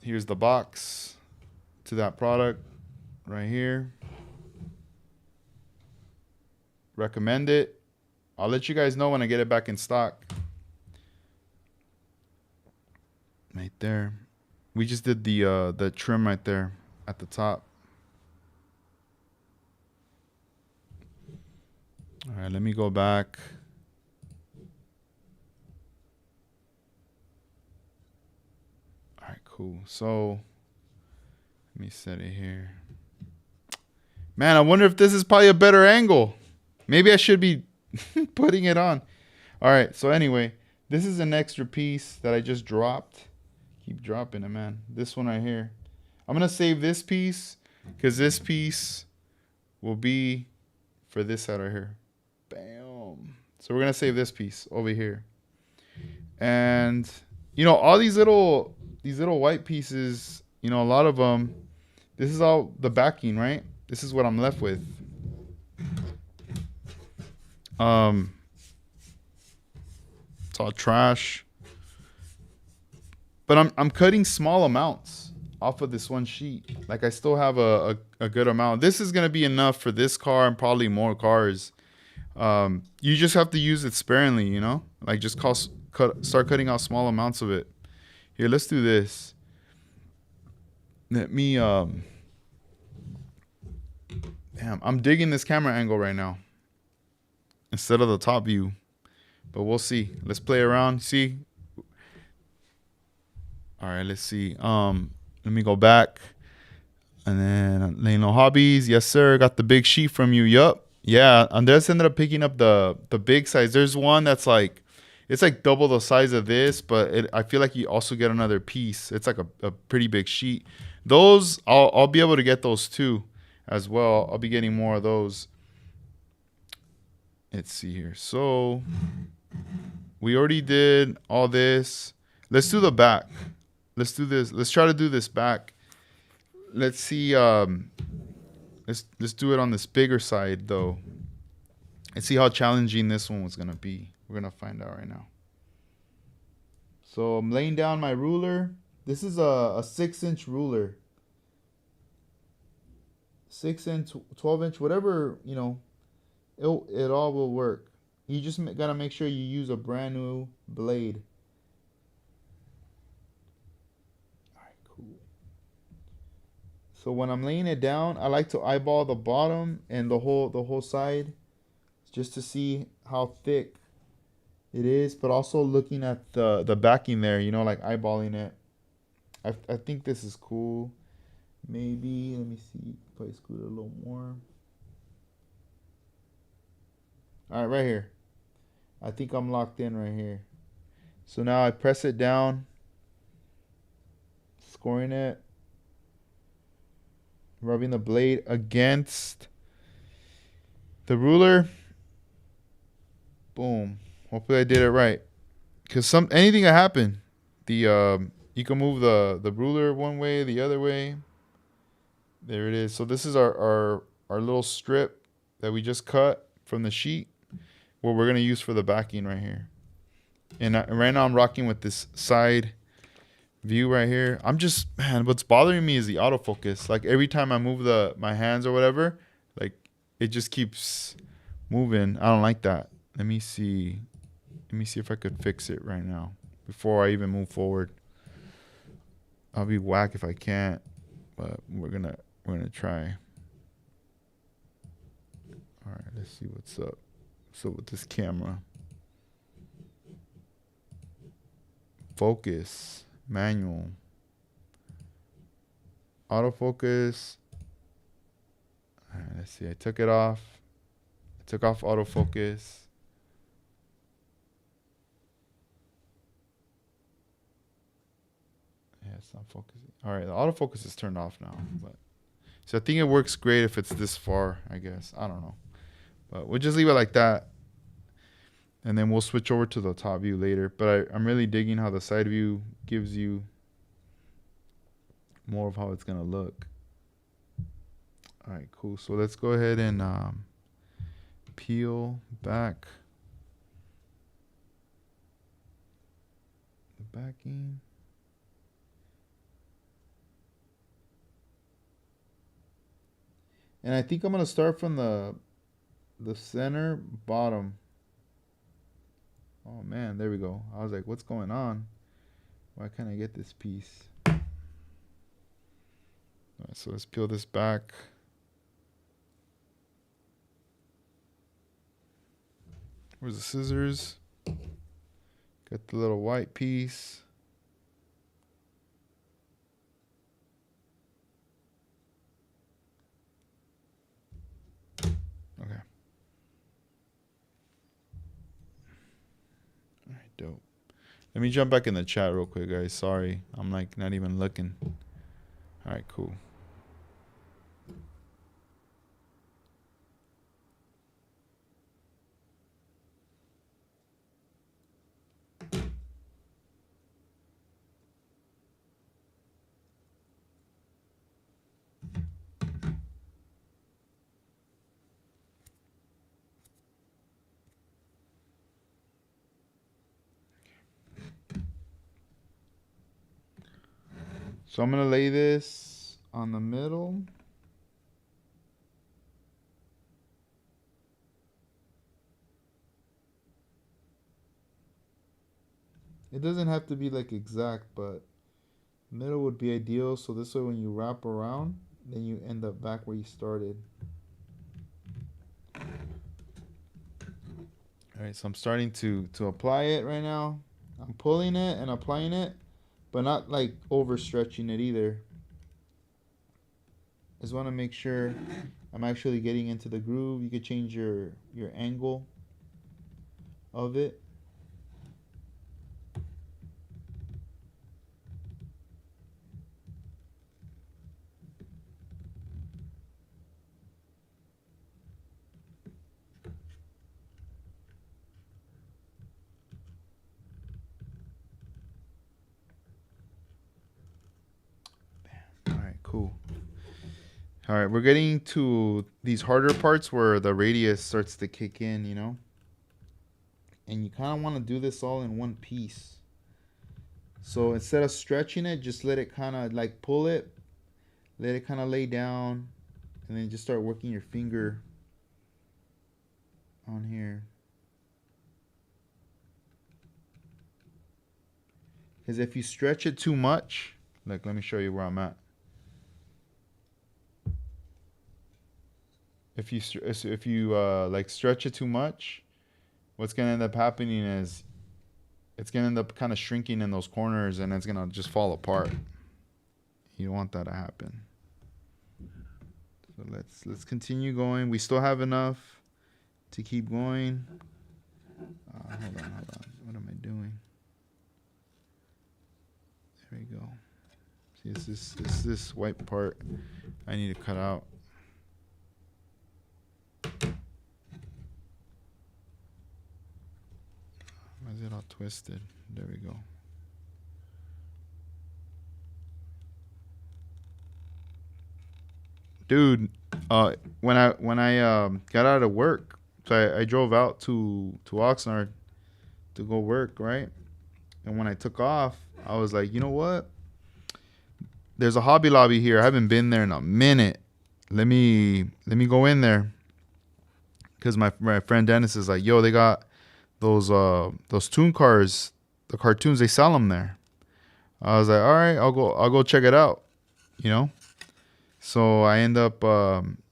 [SPEAKER 1] Here's the box to that product right here. Recommend it. I'll let you guys know when I get it back in stock. Right there. We just did the trim right there at the top. All right, let me go back. All right, cool. So let me set it here. Man, I wonder if this is probably a better angle. Maybe I should be putting it on. All right, so anyway, this is an extra piece that I just dropped. Keep dropping it, man. This one right here. I'm going to save this piece because this piece will be for this side right here. Bam. So we're going to save this piece over here. And, you know, all these little white pieces, you know, a lot of them, this is all the backing, right? This is what I'm left with. It's all trash. But I'm cutting small amounts off of this one sheet. Like I still have a good amount. This is going to be enough for this car and probably more cars. You just have to use it sparingly, you know? Like just start cutting out small amounts of it. Here, let's do this. Let me damn, I'm digging this camera angle right now instead of the top view. But we'll see. Let's play around. See? All right, let's see. Let me go back. And then Leno Hobbies. Yes, sir. Got the big sheet from you. Yup. Yeah, Andres ended up picking up the big size. There's one that's like, it's like double the size of this, but I feel like you also get another piece. It's like a pretty big sheet. Those, I'll be able to get those too as well. I'll be getting more of those. Let's see here. So we already did all this. Let's do the back. Let's do this. Let's try to do this back. Let's see. Let's do it on this bigger side though. And see how challenging this one was gonna be. We're gonna find out right now. So I'm laying down my ruler. This is a 6-inch ruler. 6-inch, 12-inch, whatever, you know, it all will work. You just gotta make sure you use a brand new blade. All right, cool. So when I'm laying it down, I like to eyeball the bottom and the whole side, just to see how thick it is, but also looking at the backing there, you know, like eyeballing it. I think this is cool. Maybe, let me see if I scoot it a little more. All right, right here. I think I'm locked in right here. So now I press it down, scoring it, rubbing the blade against the ruler. Boom. Hopefully I did it right. Because anything can happen. You can move the ruler one way, the other way. There it is. So this is our little strip that we just cut from the sheet, what we're gonna use for the backing right here. And right now I'm rocking with this side view right here. Man, what's bothering me is the autofocus. Like every time I move my hands or whatever, like it just keeps moving. I don't like that. Let me see if I could fix it right now before I even move forward. I'll be whack if I can't, but we're gonna try. All right, let's see what's up. So with this camera, focus, manual, autofocus. All right, let's see. I took it off. I took off autofocus. Yeah, it's not focusing. All right, the autofocus is turned off now. But so I think it works great if it's this far, I guess. I don't know. But we'll just leave it like that. And then we'll switch over to the top view later. But I'm really digging how the side view gives you more of how it's going to look. All right, cool. So let's go ahead and peel back the backing. And I think I'm going to start from the center bottom. Oh man, there we go. I was like, what's going on? Why can't I get this piece? All right, so let's peel this back. Where's the scissors? Got the little white piece. Okay. All right, dope. Let me jump back in the chat real quick, guys. Sorry, I'm like not even looking. All right, cool. So I'm going to lay this on the middle. It doesn't have to be like exact, but middle would be ideal. So this way when you wrap around, then you end up back where you started. All right, so I'm starting to apply it right now. I'm pulling it and applying it, but not like overstretching it either. Just want to make sure I'm actually getting into the groove. You could change your angle of it. All right, cool. All right, we're getting to these harder parts where the radius starts to kick in, you know? And you kind of want to do this all in one piece. So instead of stretching it, just let it kind of like pull it, let it kind of lay down, and then just start working your finger on here. Because if you stretch it too much, like let me show you where I'm at. If you like stretch it too much, what's gonna end up happening is it's gonna end up kind of shrinking in those corners, and it's gonna just fall apart. You don't want that to happen. So let's continue going. We still have enough to keep going. Hold on. What am I doing? There we go. See, it's this white part I need to cut out. Why is it all twisted? There we go. Dude, when I got out of work, so I drove out to Oxnard to go work, right? And when I took off, I was like, you know what? There's a Hobby Lobby here. I haven't been there in a minute. Let me go in there, because my friend Dennis is like, yo, they got those tune cars, the cartoons. They sell them there. I was like, all right, I'll go check it out, you know. So I end up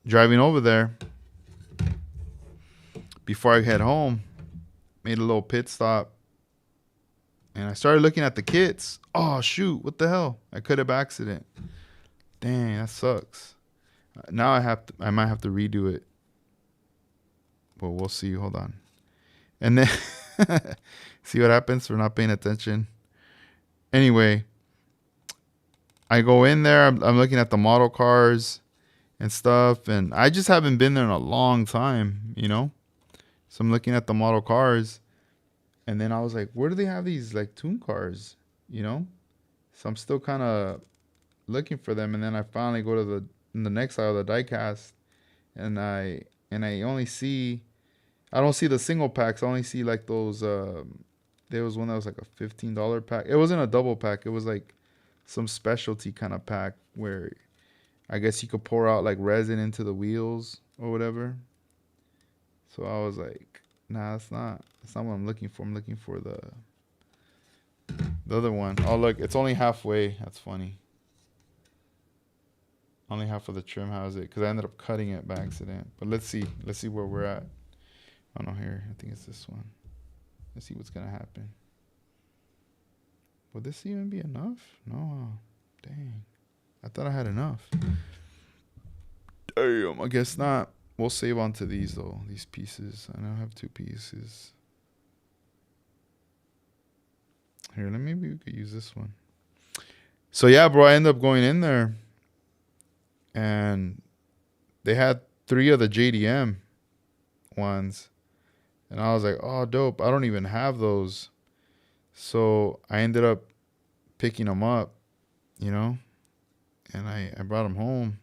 [SPEAKER 1] driving over there before I head home. Made a little pit stop, and I started looking at the kits. Oh shoot! What the hell? I could have accident. Dang, that sucks. Now I might have to redo it, but we'll see. Hold on, and then see what happens for not paying attention. Anyway, I go in there. I'm looking at the model cars and stuff, and I just haven't been there in a long time, you know. So I'm looking at the model cars, and then I was like, where do they have these like tune cars, you know? So I'm still kind of looking for them, and then I finally go to the next aisle, the diecast, and I only see, I don't see the single packs. I only see like those. There was one that was like a $15 pack. It wasn't a double pack. It was like some specialty kind of pack where I guess you could pour out like resin into the wheels or whatever. So I was like, nah, that's not what I'm looking for. I'm looking for the other one. Oh look, it's only halfway. That's funny. Only half of the trim has it, because I ended up cutting it by accident. But let's see where we're at. Oh no, here. I think it's this one. Let's see what's gonna happen. Would this even be enough? No. Dang. I thought I had enough. Damn, I guess not. We'll save on to these though. These pieces. I now have 2 pieces. Here, maybe we could use this one. So yeah, bro, I ended up going in there, and they had 3 of the JDM ones. And I was like, oh, dope. I don't even have those. So I ended up picking them up, you know, and I brought them home.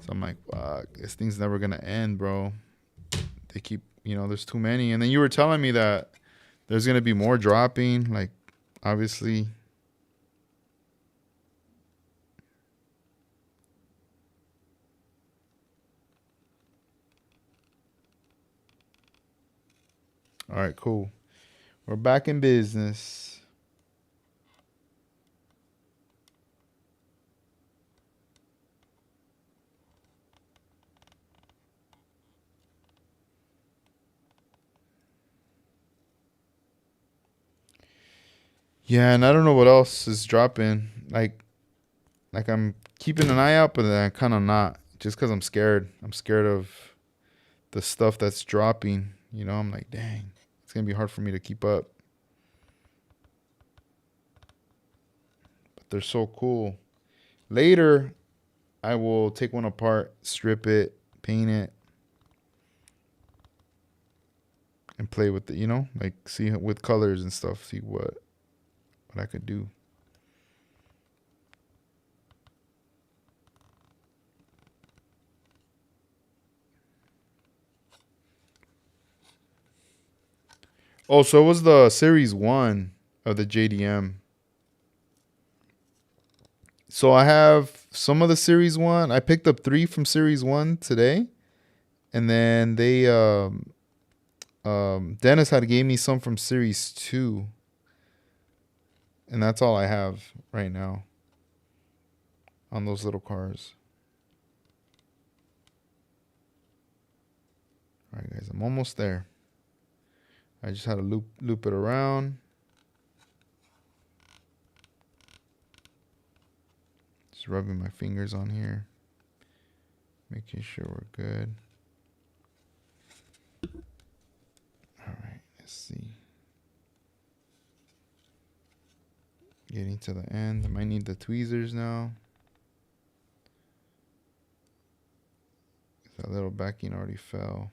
[SPEAKER 1] So I'm like, fuck, this thing's never going to end, bro. They keep, you know, there's too many. And then you were telling me that there's going to be more dropping, like, obviously. All right, cool. We're back in business. Yeah, and I don't know what else is dropping. Like I'm keeping an eye out, but then I'm kind of not, just because I'm scared. I'm scared of the stuff that's dropping. You know, I'm like, dang, it's going to be hard for me to keep up. But they're so cool. Later, I will take one apart, strip it, paint it, and play with it, you know? Like, see with colors and stuff, see what I could do. Oh, so it was the Series 1 of the JDM. So I have some of the Series 1. I picked up 3 from Series 1 today. And then they Dennis had gave me some from Series 2. And that's all I have right now on those little cars. All right, guys, I'm almost there. I just had to loop it around. Just rubbing my fingers on here, making sure we're good. All right, let's see. Getting to the end. I might need the tweezers now. That little backing already fell.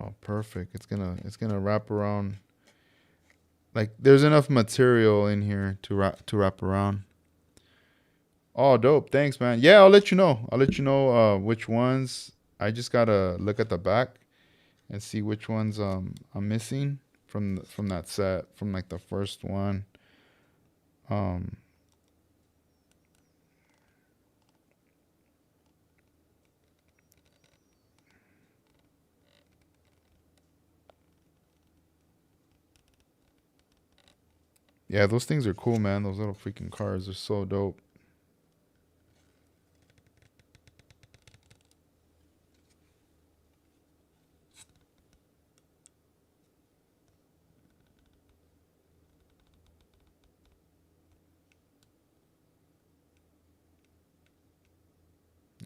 [SPEAKER 1] Oh, perfect. It's gonna wrap around. Like there's enough material in here to wrap around. Oh, dope. Thanks, man. Yeah, I'll let you know. I'll let you know which ones. I just gotta look at the back and see which ones I'm missing from that set, from like the first one. Um yeah, those things are cool, man. Those little freaking cars are so dope.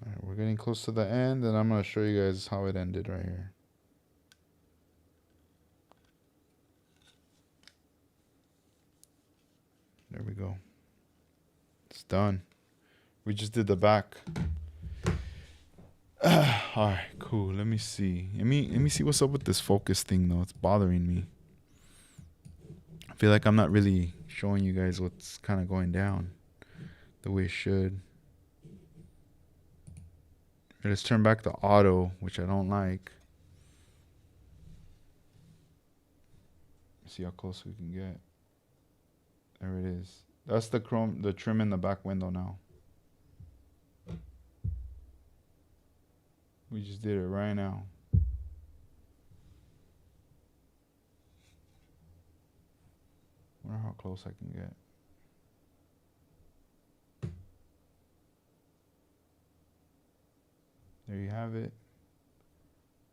[SPEAKER 1] All right, we're getting close to the end, and I'm gonna show you guys how it ended right here. There we go. It's done. We just did the back. All right, cool. Let me see. Let me see what's up with this focus thing though. It's bothering me. I feel like I'm not really showing you guys what's kind of going down the way it should. Let's turn back to auto, which I don't like. See how close we can get. There it is. That's the trim in the back window now. We just did it right now. Wonder how close I can get. There you have it.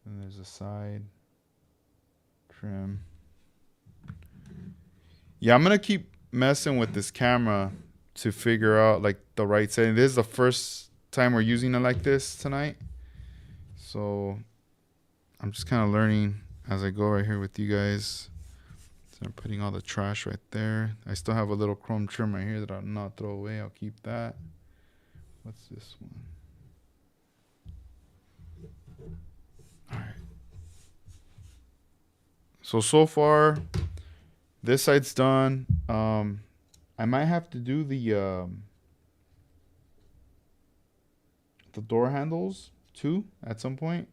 [SPEAKER 1] And there's a side trim. Yeah, I'm gonna keep messing with this camera to figure out like the right setting. This is the first time we're using it like this tonight. So I'm just kind of learning as I go right here with you guys. So I'm putting all the trash right there. I still have a little chrome trim right here that I'll not throw away. I'll keep that. What's this one? All right. So far, this side's done. I might have to do the door handles too at some point.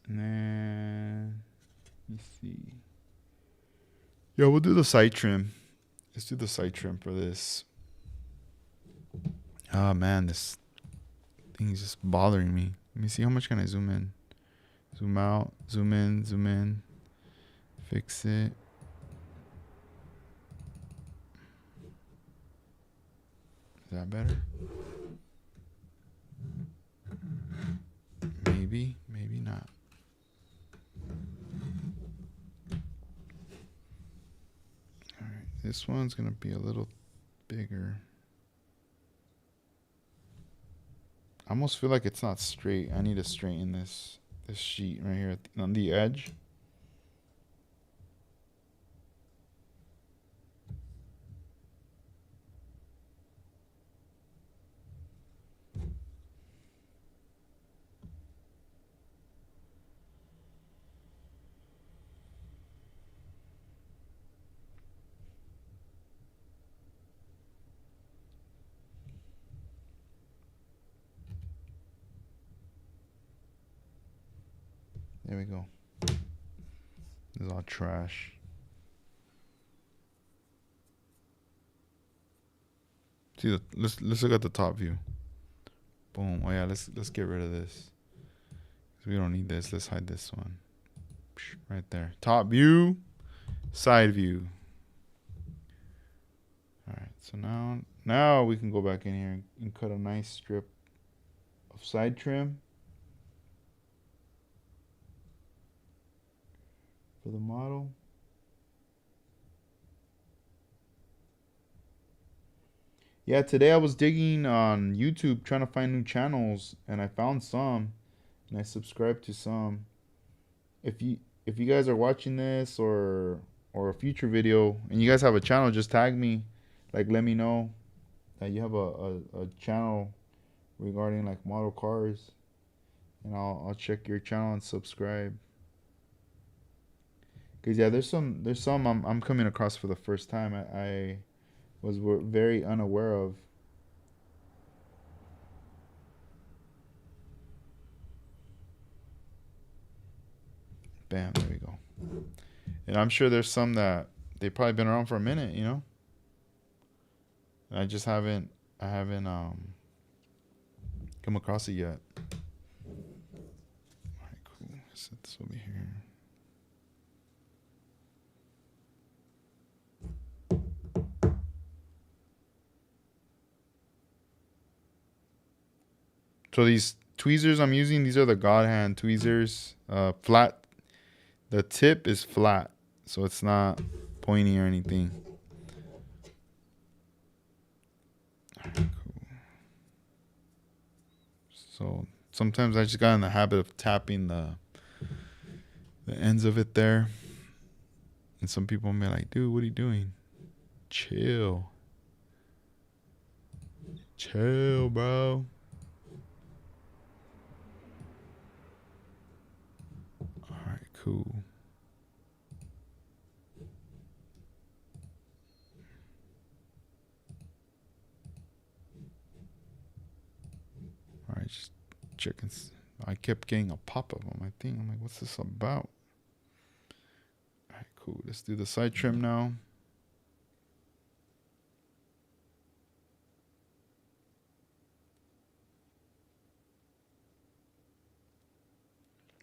[SPEAKER 1] And then let's see. Yeah, we'll do the side trim. Let's do the side trim for this. Oh man, this thing is just bothering me. Let me see, how much can I zoom in? Zoom out, zoom in, zoom in. Fix it. Is that better? Maybe, maybe not. All right, this one's gonna be a little bigger. I almost feel like it's not straight. I need to straighten this sheet right here on the edge. There we go. This is all trash. See, let's look at the top view. Boom. Oh yeah, let's get rid of this. We don't need this. Let's hide this one. Right there. Top view, side view. All right. So now we can go back in here and cut a nice strip of side trim for the model. Yeah, today I was digging on YouTube trying to find new channels, and I found some, and I subscribed to some. If you guys are watching this or a future video and you guys have a channel, just tag me. Like, let me know that you have a channel regarding like model cars, and I'll check your channel and subscribe. Cause yeah, there's some I'm coming across for the first time. I was very unaware of. Bam, there we go. And I'm sure there's some that they've probably been around for a minute, you know. And I just haven't come across it yet. All right, cool. Set this over here. So these tweezers I'm using, these are the God Hand tweezers. Flat. The tip is flat, so it's not pointy or anything. All right, cool. So sometimes I just got in the habit of tapping the ends of it there. And some people may be like, dude, what are you doing? Chill. Chill, bro. Alright, cool. Alright, just checking. I kept getting a pop-up on my thing. I'm like, what's this about? Alright, cool. Let's do the side trim now.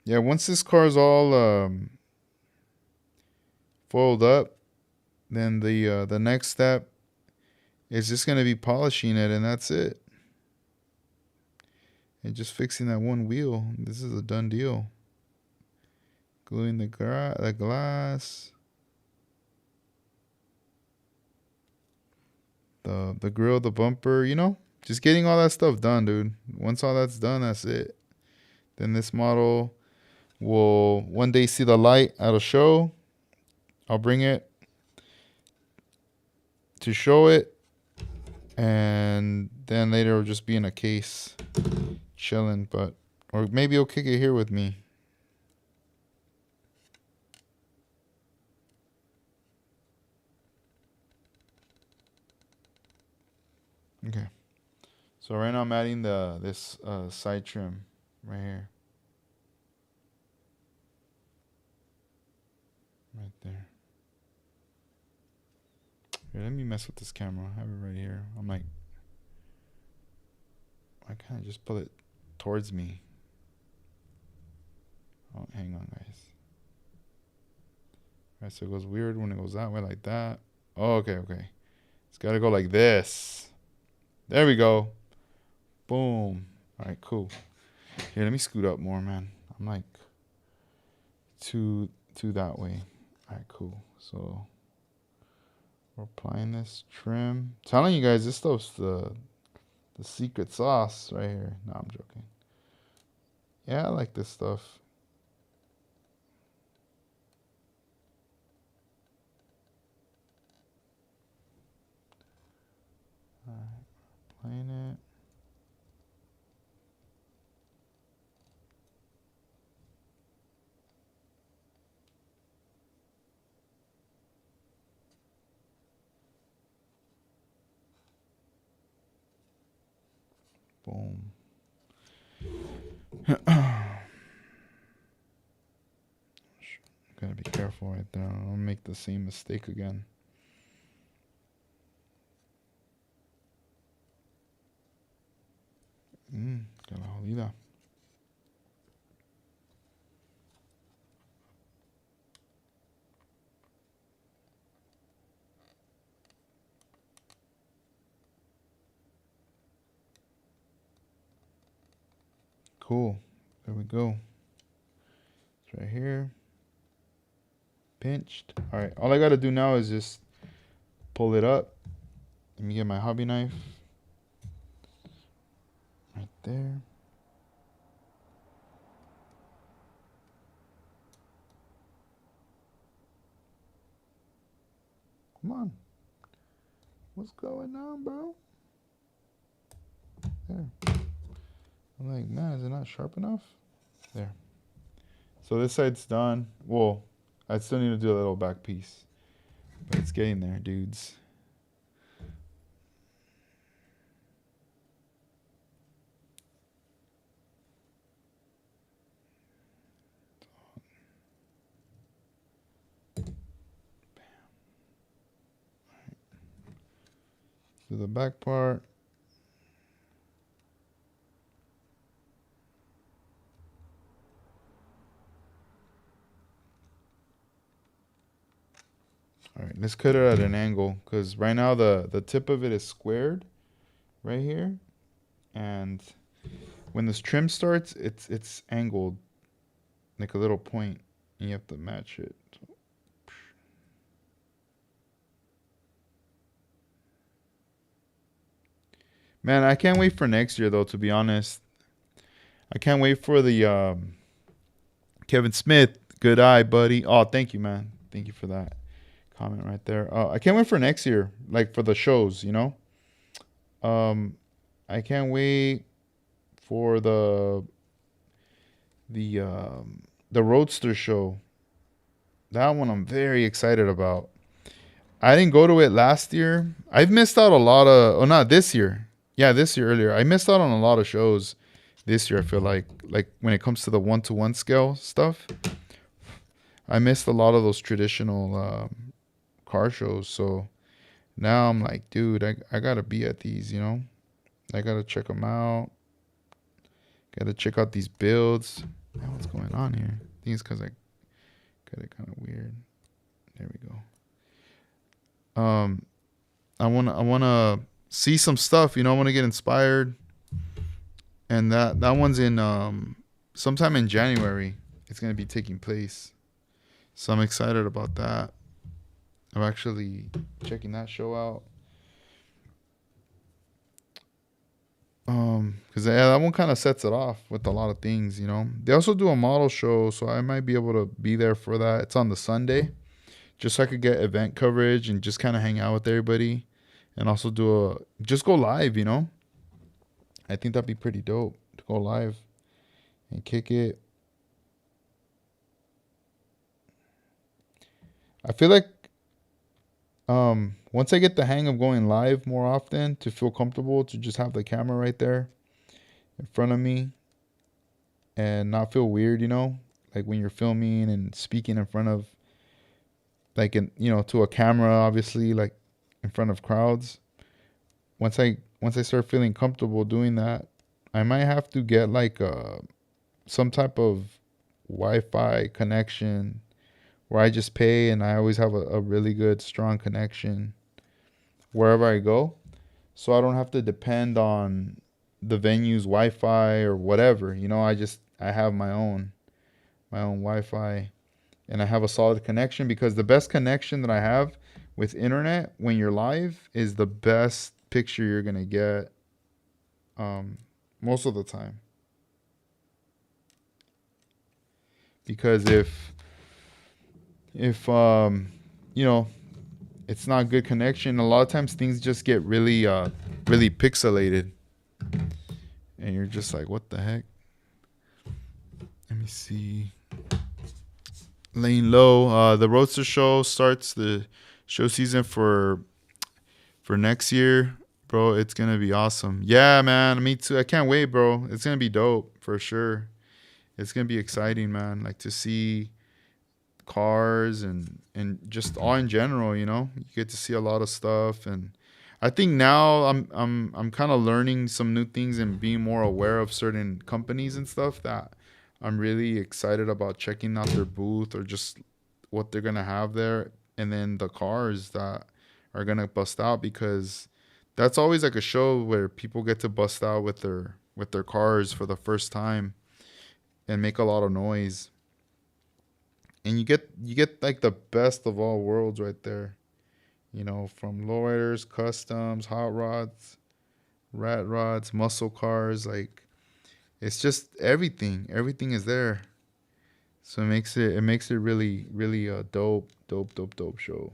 [SPEAKER 1] Yeah, once this car is all foiled up, then the next step is just gonna be polishing it, and that's it. And just fixing that one wheel. This is a done deal. Gluing the glass, the grill, the bumper. You know, just getting all that stuff done, dude. Once all that's done, that's it. Then this model will one day see the light at a show. I'll bring it to show it, and then later it'll just be in a case, chilling. But or maybe he'll kick it here with me. Okay. So right now I'm adding this side trim right here. Right there. Here, let me mess with this camera. I have it right here. I'm like, I kind of just pull it towards me. Oh, hang on, guys. All right, so it goes weird when it goes that way like that. Oh, okay. It's got to go like this. There we go. Boom. All right, cool. Here, let me scoot up more, man. I'm like too that way. All right, cool. So we're applying this trim. Telling you guys, this stuff's the secret sauce right here. No, I'm joking. Yeah, I like this stuff. All right, applying it. Boom. Gotta be careful right there. I don't make the same mistake again. Que la jodida. Cool. There we go. It's right here. Pinched. All right. All I got to do now is just pull it up. Let me get my hobby knife. Right there. Come on. What's going on, bro? There. I'm like, man, is it not sharp enough? There. So this side's done. Well, I still need to do a little back piece, but it's getting there, dudes. Do the back part. All right, let's cut it at an angle because right now the tip of it is squared right here, and when this trim starts, it's angled like a little point, and you have to match it. Man, I can't wait for next year though. To be honest, I can't wait for the Kevin Smith. Good eye, buddy. Oh, thank you, man. Thank you for that comment right there. I can't wait for next year, like for the shows. You know, I can't wait for the Roadster show. That one I'm very excited about. I didn't go to it last year. I've missed out a lot of. Oh, not this year. Yeah, this year earlier. I missed out on a lot of shows this year. I feel like when it comes to the 1-to-1 scale stuff, I missed a lot of those traditional car shows. So now I'm like, dude, I gotta be at these. You know, I gotta check them out. Gotta check out these builds. Man, what's going on here? I think it's because I got it kind of weird. There we go. I wanna see some stuff. You know, I wanna get inspired. And that one's in sometime in January. It's gonna be taking place. So I'm excited about that. I'm actually checking that show out. Because that one kind of sets it off with a lot of things, you know. They also do a model show, so I might be able to be there for that. It's on the Sunday, just so I could get event coverage and just kind of hang out with everybody, and also just go live, you know. I think that'd be pretty dope to go live and kick it. I feel like once I get the hang of going live more often, to feel comfortable to just have the camera right there in front of me and not feel weird, you know, like when you're filming and speaking in front of to a camera, obviously, like in front of crowds. Once I start feeling comfortable doing that, I might have to get like some type of Wi-Fi connection where I just pay and I always have a really good strong connection wherever I go, so I don't have to depend on the venue's Wi-Fi or whatever. You know, I have my own Wi-Fi, and I have a solid connection because the best connection that I have with internet when you're live is the best picture you're gonna get most of the time. Because if you know, it's not good connection, a lot of times things just get really pixelated and you're just like, what the heck. Let me see. Laying low. The Roadster show starts the show season for next year, bro. It's gonna be awesome. Yeah, man, me too. I can't wait, bro. It's gonna be dope for sure. It's gonna be exciting, man, like to see cars and just all in general, you know. You get to see a lot of stuff, and I think now I'm kind of learning some new things and being more aware of certain companies and stuff that I'm really excited about checking out their booth or just what they're gonna have there, and then the cars that are gonna bust out, because that's always like a show where people get to bust out with their cars for the first time and make a lot of noise. And you get like the best of all worlds right there. You know, from lowriders, customs, hot rods, rat rods, muscle cars, like it's just everything. Everything is there. So it makes it really a dope show.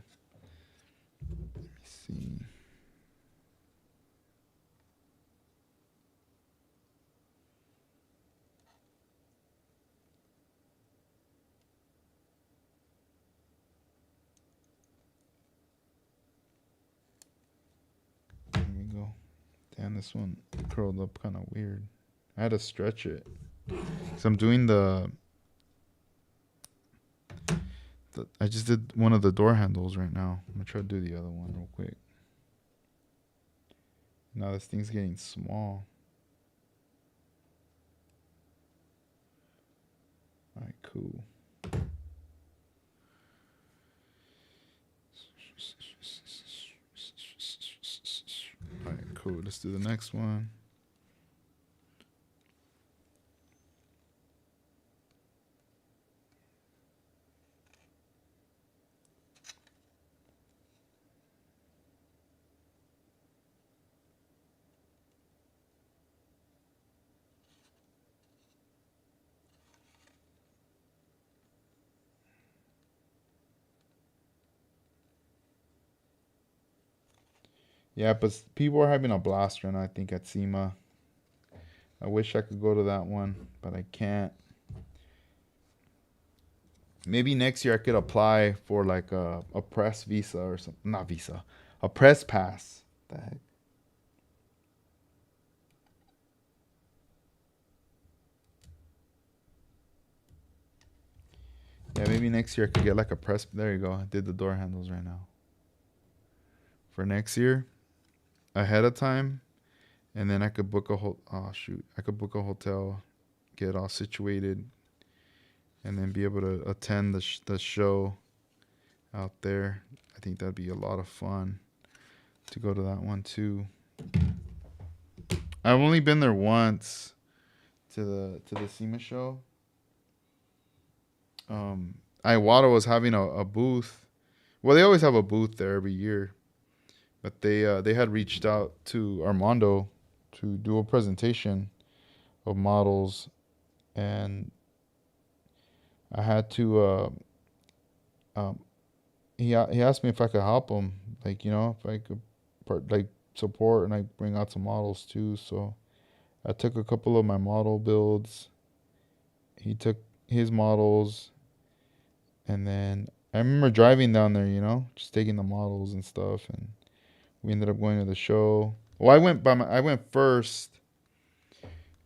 [SPEAKER 1] Let me see. Damn, this one curled up kind of weird. I had to stretch it. So I'm doing I just did one of the door handles right now. I'm gonna try to do the other one real quick. Now this thing's getting small. Alright, cool. Alright, cool. Let's do the next one. Yeah, but people are having a blast right now, I think, at SEMA. I wish I could go to that one, but I can't. Maybe next year I could apply for like a press visa or something. Not visa. A press pass. What the heck? Yeah, maybe next year I could get like a press. There you go. I did the door handles right now. For next year, ahead of time, and then I could book I could book a hotel, get all situated, and then be able to attend the show out there. I think that'd be a lot of fun to go to that one too. I've only been there once to the SEMA show. Iwata was having a booth. Well, they always have a booth there every year, but they had reached out to Armando to do a presentation of models, and I had to. He asked me if I could help him, like, you know, if I could support and like bring out some models too. So I took a couple of my model builds. He took his models, and then I remember driving down there, you know, just taking the models and stuff, and we ended up going to the show. Well, I went first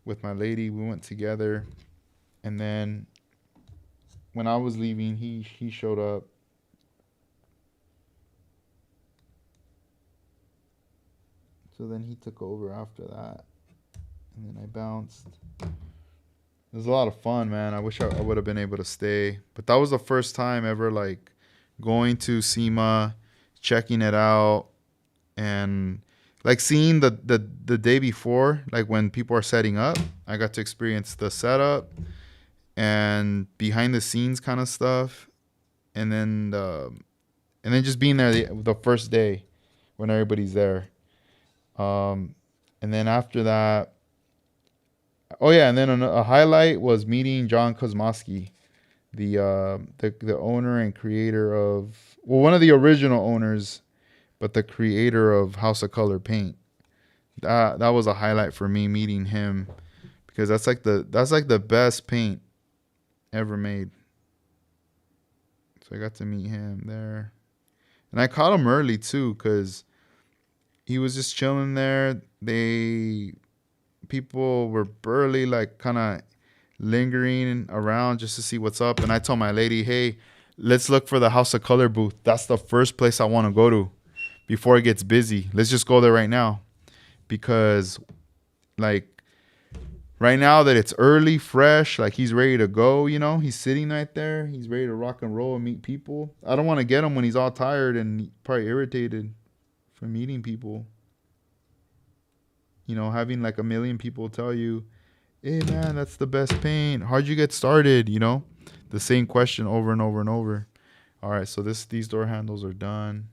[SPEAKER 1] with my lady. We went together, and then when I was leaving, he showed up. So then he took over after that, and then I bounced. It was a lot of fun, man. I wish I would have been able to stay, but that was the first time ever like going to SEMA, checking it out, and like seeing the day before, like when people are setting up. I got to experience the setup and behind the scenes kind of stuff, and then just being there the first day when everybody's there. And then after that, oh yeah, and then a highlight was meeting John Kosmowski, the owner and creator of, well, one of the original owners, but the creator of House of Color Paint. That was a highlight for me, meeting him, because that's like the best paint ever made. So I got to meet him there, and I caught him early too, because he was just chilling there. People were barely like kind of lingering around just to see what's up. And I told my lady, hey, let's look for the House of Color booth. That's the first place I want to go to before it gets busy. Let's just go there right now. Because like right now that it's early, fresh, like he's ready to go, you know, he's sitting right there. He's ready to rock and roll and meet people. I don't want to get him when he's all tired and probably irritated from meeting people. You know, having like a million people tell you, hey man, that's the best paint. How'd you get started? You know, the same question over and over and over. All right, so these door handles are done.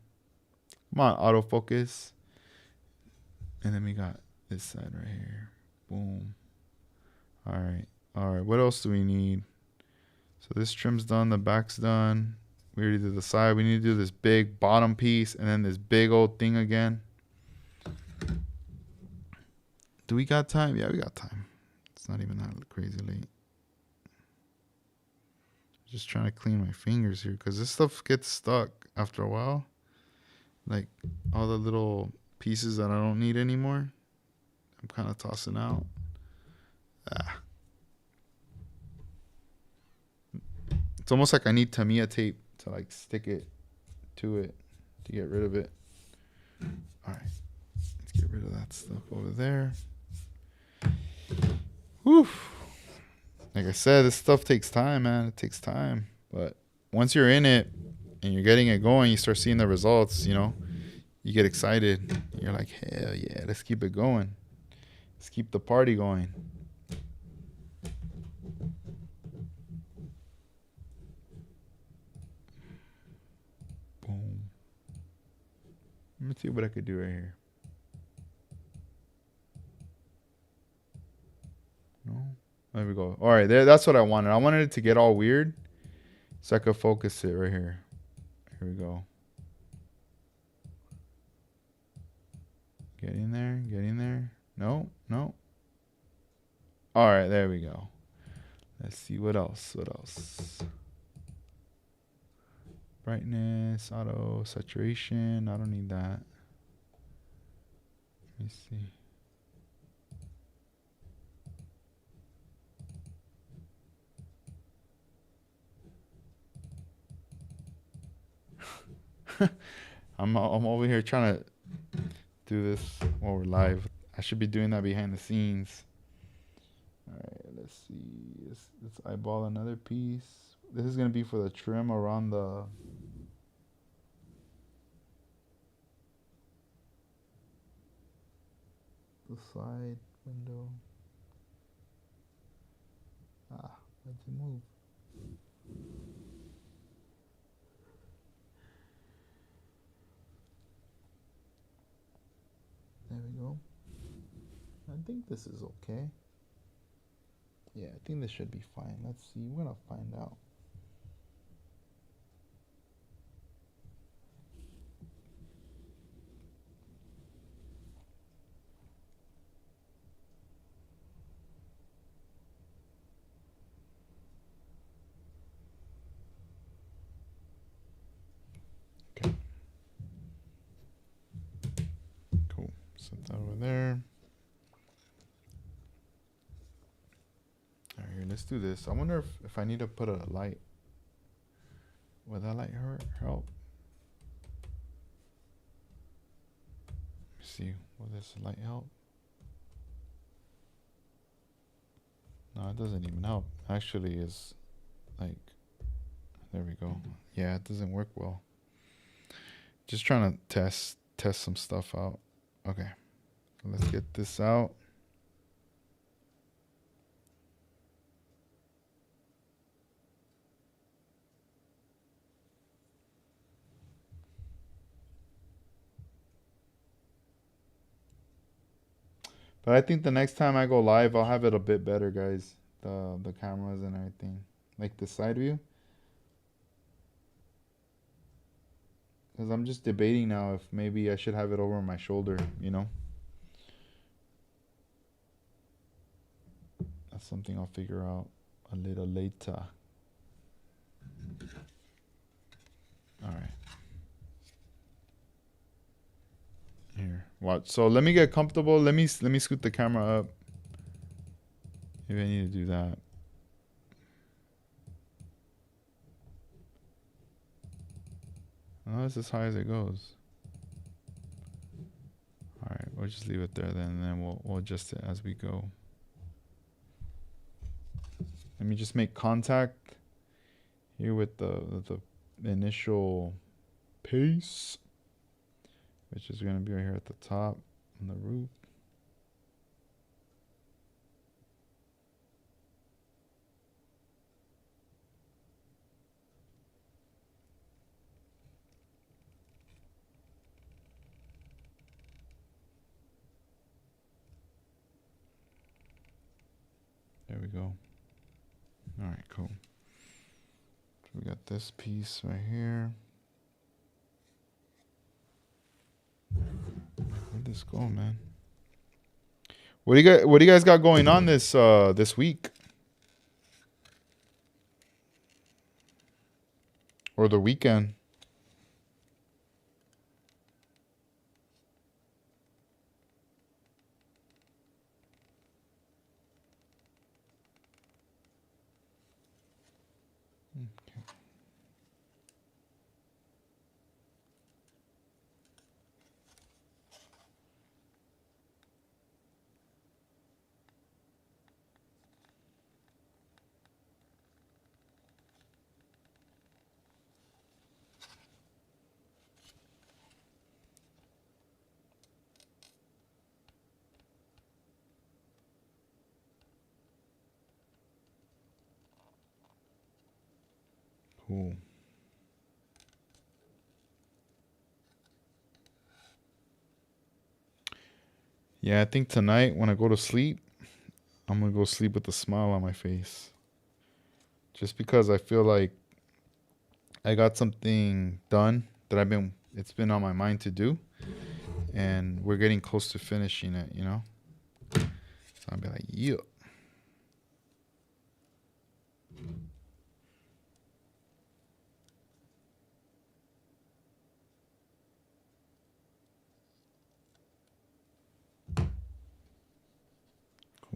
[SPEAKER 1] Come on, autofocus. And then we got this side right here. Boom. All right. What else do we need? So this trim's done. The back's done. We already did the side. We need to do this big bottom piece and then this big old thing again. Do we got time? Yeah, we got time. It's not even that crazy late. Just trying to clean my fingers here because this stuff gets stuck after a while. Like all the little pieces that I don't need anymore. I'm kind of tossing out. It's almost like I need Tamiya tape to like stick it to it to get rid of it. All right, let's get rid of that stuff over there. Whew. Like I said, this stuff takes time, man. It takes time. But once you're in it and you're getting it going, you start seeing the results, you know, you get excited. You're like, hell yeah, let's keep it going. Let's keep the party going. Boom. Let me see what I could do right here. No. There we go. All right, there. That's what I wanted. I wanted it to get all weird so I could focus it right here. Here we go. Get in there. Get in there. No. No. All right, there we go. Let's see what else. What else? Brightness, auto, saturation. I don't need that. Let me see. I'm over here trying to do this while we're live. I should be doing that behind the scenes. All right, let's see. Let's eyeball another piece. This is gonna be for the trim around the side window. Let's move. There we go. I think this is okay. Yeah, I think this should be fine. Let's see. We're gonna find out. Okay. Cool. Set that over there. All right, here, let's do this. I wonder if I need to put a light. Would that light help? Let's see. Will this light help? No, it doesn't even help. Actually, is like, there we go. Yeah, it doesn't work well. Just trying to test some stuff out. Okay, let's get this out. But I think the next time I go live, I'll have it a bit better, guys. The cameras and everything. Like the side view. Because I'm just debating now if maybe I should have it over my shoulder, you know? That's something I'll figure out a little later. All right. Here. Watch. So let me get comfortable. Let me scoot the camera up. Maybe I need to do that. Oh, that's as high as it goes. All right, we'll just leave it there then, and then we'll adjust it as we go. Let me just make contact here with the initial piece, which is going to be right here at the top on the roof. There we go. All right, cool. So we got this piece right here. Where'd this go, man? What do you guys got going on this week? Or the weekend? Cool. Yeah, I think tonight when I go to sleep, I'm going to go sleep with a smile on my face. Just because I feel like I got something done that it's been on my mind to do. And we're getting close to finishing it, you know? So I'll be like, yeah.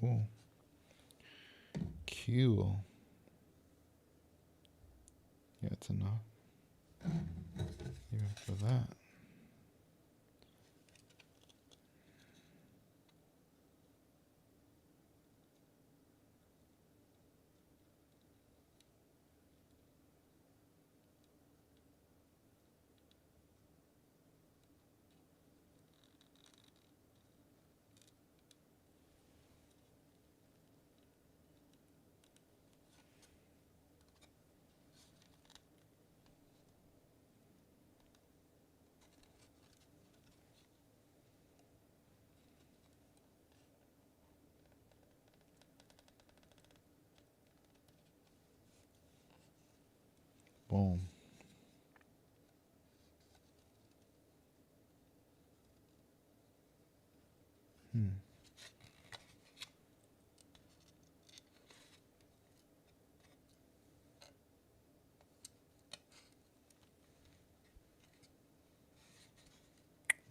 [SPEAKER 1] Cool. Cool. Yeah, it's enough. Even for that. Boom.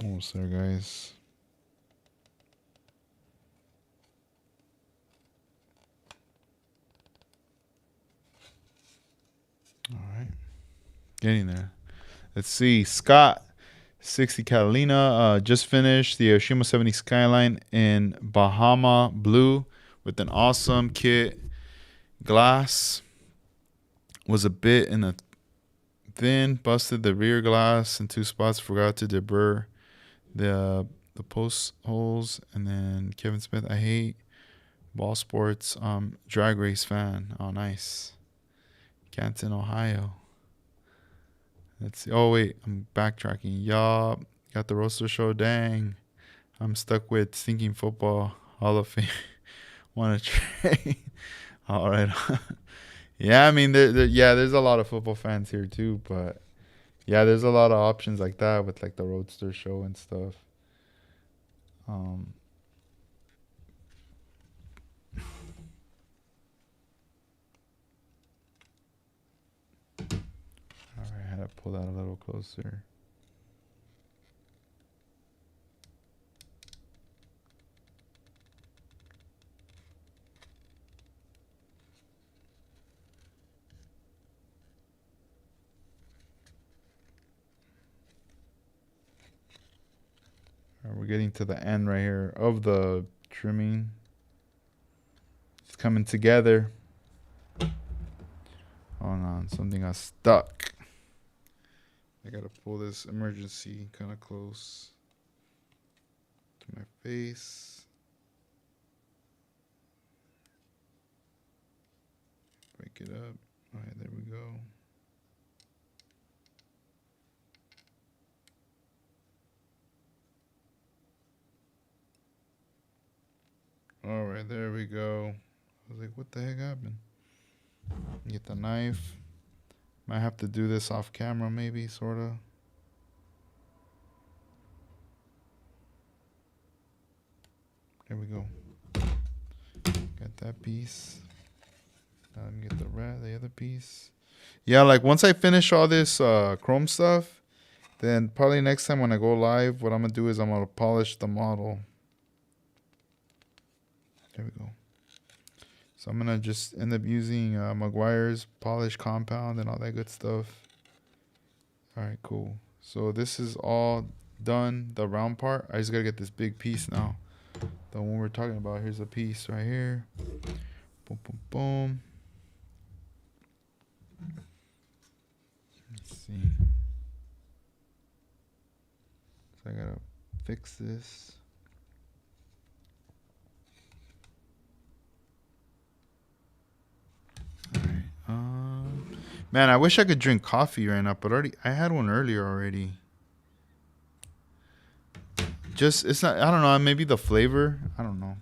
[SPEAKER 1] Almost there, guys. All right. Getting there. Let's see. Scott, 60 Catalina, just finished the Oshima 70 Skyline in Bahama Blue with an awesome kit. Glass was a bit in a thin, busted the rear glass in 2 spots, forgot to deburr the post holes. And then Kevin Smith, I hate ball sports, drag race fan. Oh, nice. Canton, Ohio. Let's see. Oh, wait. I'm backtracking. Y'all got the roaster show. Dang. I'm stuck with Stinking Football Hall of Fame. Want to trade? All right. Yeah, I mean, there's a lot of football fans here, too. But, yeah, there's a lot of options like that with, like, the roadster show and stuff. All right. I had to pull that a little closer. All right, we're getting to the end right here of the trimming. It's coming together. Hold on, something got stuck. I gotta pull this emergency kind of close to my face. Break it up. All right, there we go. All right, there we go. I was like, what the heck happened? Get the knife. Might have to do this off camera, maybe, sort of. There we go. Got that piece. Now let me get the other piece. Yeah, like once I finish all this chrome stuff, then probably next time when I go live, what I'm going to do is I'm going to polish the model. There we go. So I'm going to just end up using Maguire's polish compound and all that good stuff. All right, cool. So this is all done, the round part. I just got to get this big piece now. The one we're talking about, here's a piece right here. Boom, boom, boom. Let's see. So I got to fix this. Man, I wish I could drink coffee right now, but I had one earlier already. Just, it's not, I don't know, maybe the flavor, I don't know.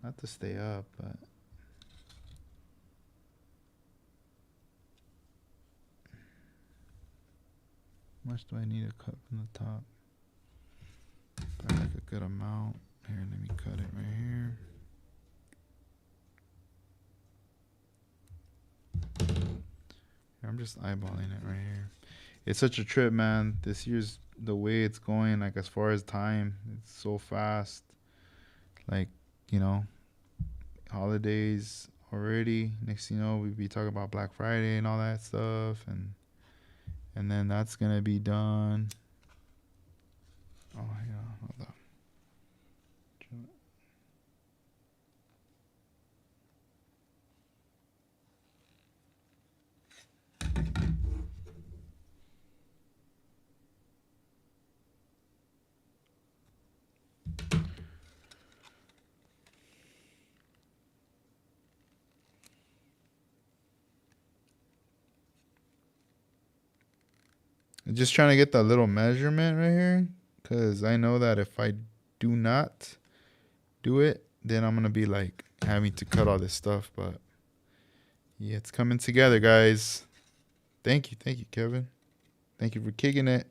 [SPEAKER 1] Not to stay up, but. How much do I need to cut from the top? Probably like a good amount. Here, let me cut it right here. I'm just eyeballing it right here. It's such a trip, man. This year's the way it's going, like as far as time, it's so fast. Like, you know, holidays already. Next thing you know, we'd be talking about Black Friday and all that stuff, and then that's gonna be done. Oh yeah, hold on. Just trying to get that little measurement right here, because I know that if I do not do it, then I'm gonna be like having to cut all this stuff. But yeah, it's coming together, guys. Thank you, Kevin. Thank you for kicking it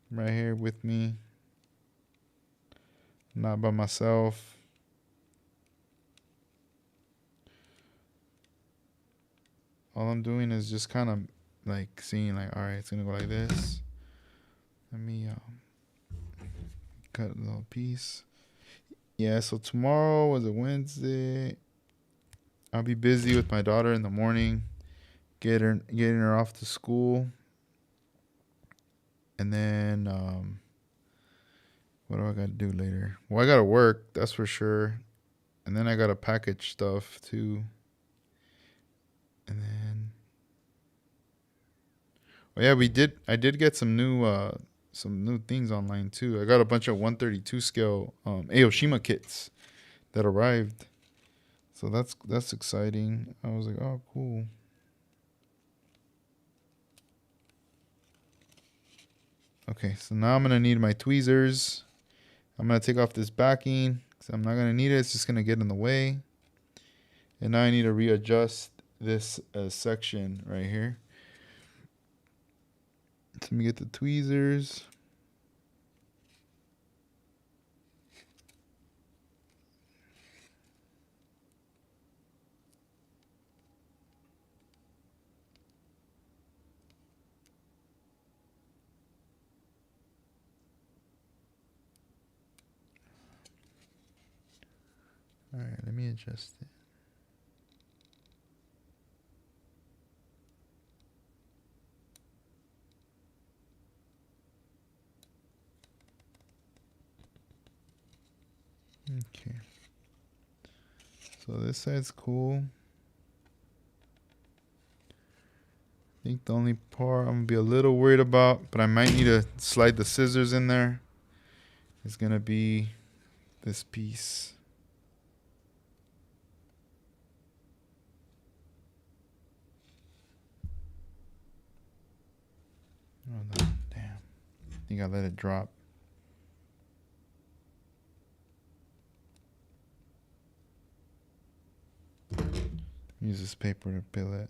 [SPEAKER 1] right here with me. Not by myself. All I'm doing is just kind of like seeing like, all right, it's gonna go like this. Let me cut a little piece. Yeah, so tomorrow was a Wednesday. I'll be busy with my daughter in the morning, getting her off to school. And then what do I gotta do later? Well, I gotta work, that's for sure. And then I gotta package stuff too. And then oh yeah, I did get some new things online too. I got a bunch of 132 scale Aoshima kits that arrived. So that's exciting. I was like, oh cool. Okay, so now I'm gonna need my tweezers. I'm gonna take off this backing because I'm not gonna need it. It's just gonna get in the way. And now I need to readjust this section right here. So let me get the tweezers. All right, let me adjust it. Okay. So this side's cool. I think the only part I'm gonna be a little worried about, but I might need to slide the scissors in there, is gonna be this piece. Oh no, damn. I think I let it drop. Use this paper to peel it.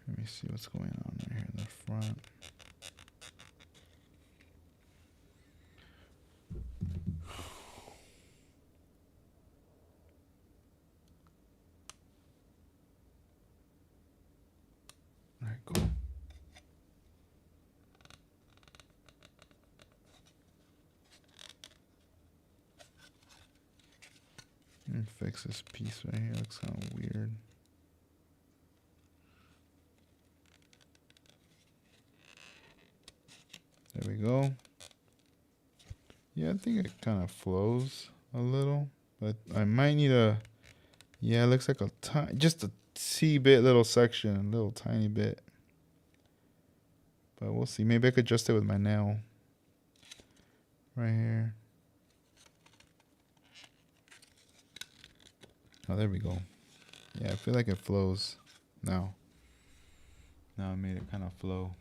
[SPEAKER 1] Let me see what's going on right here in the front. All right, cool. Let me fix this piece right here. Looks kind of weird. There we go. Yeah, I think it kind of flows a little, but I might need a. Yeah, it looks like a just a C-bit little section, a little tiny bit. But we'll see. Maybe I could adjust it with my nail. Right here. Oh, there we go. Yeah, I feel like it flows now. Now I made it kind of flow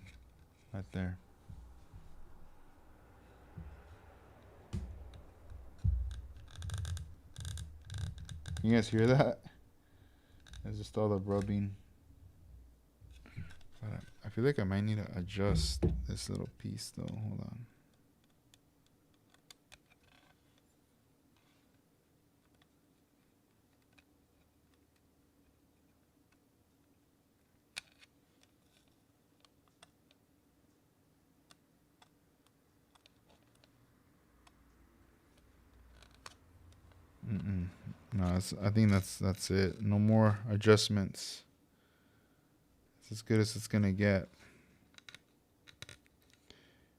[SPEAKER 1] right there. You guys hear that? It's just all the rubbing. But I feel like I might need to adjust this little piece though. Hold on. No, I think that's it. No more adjustments. It's as good as it's gonna get.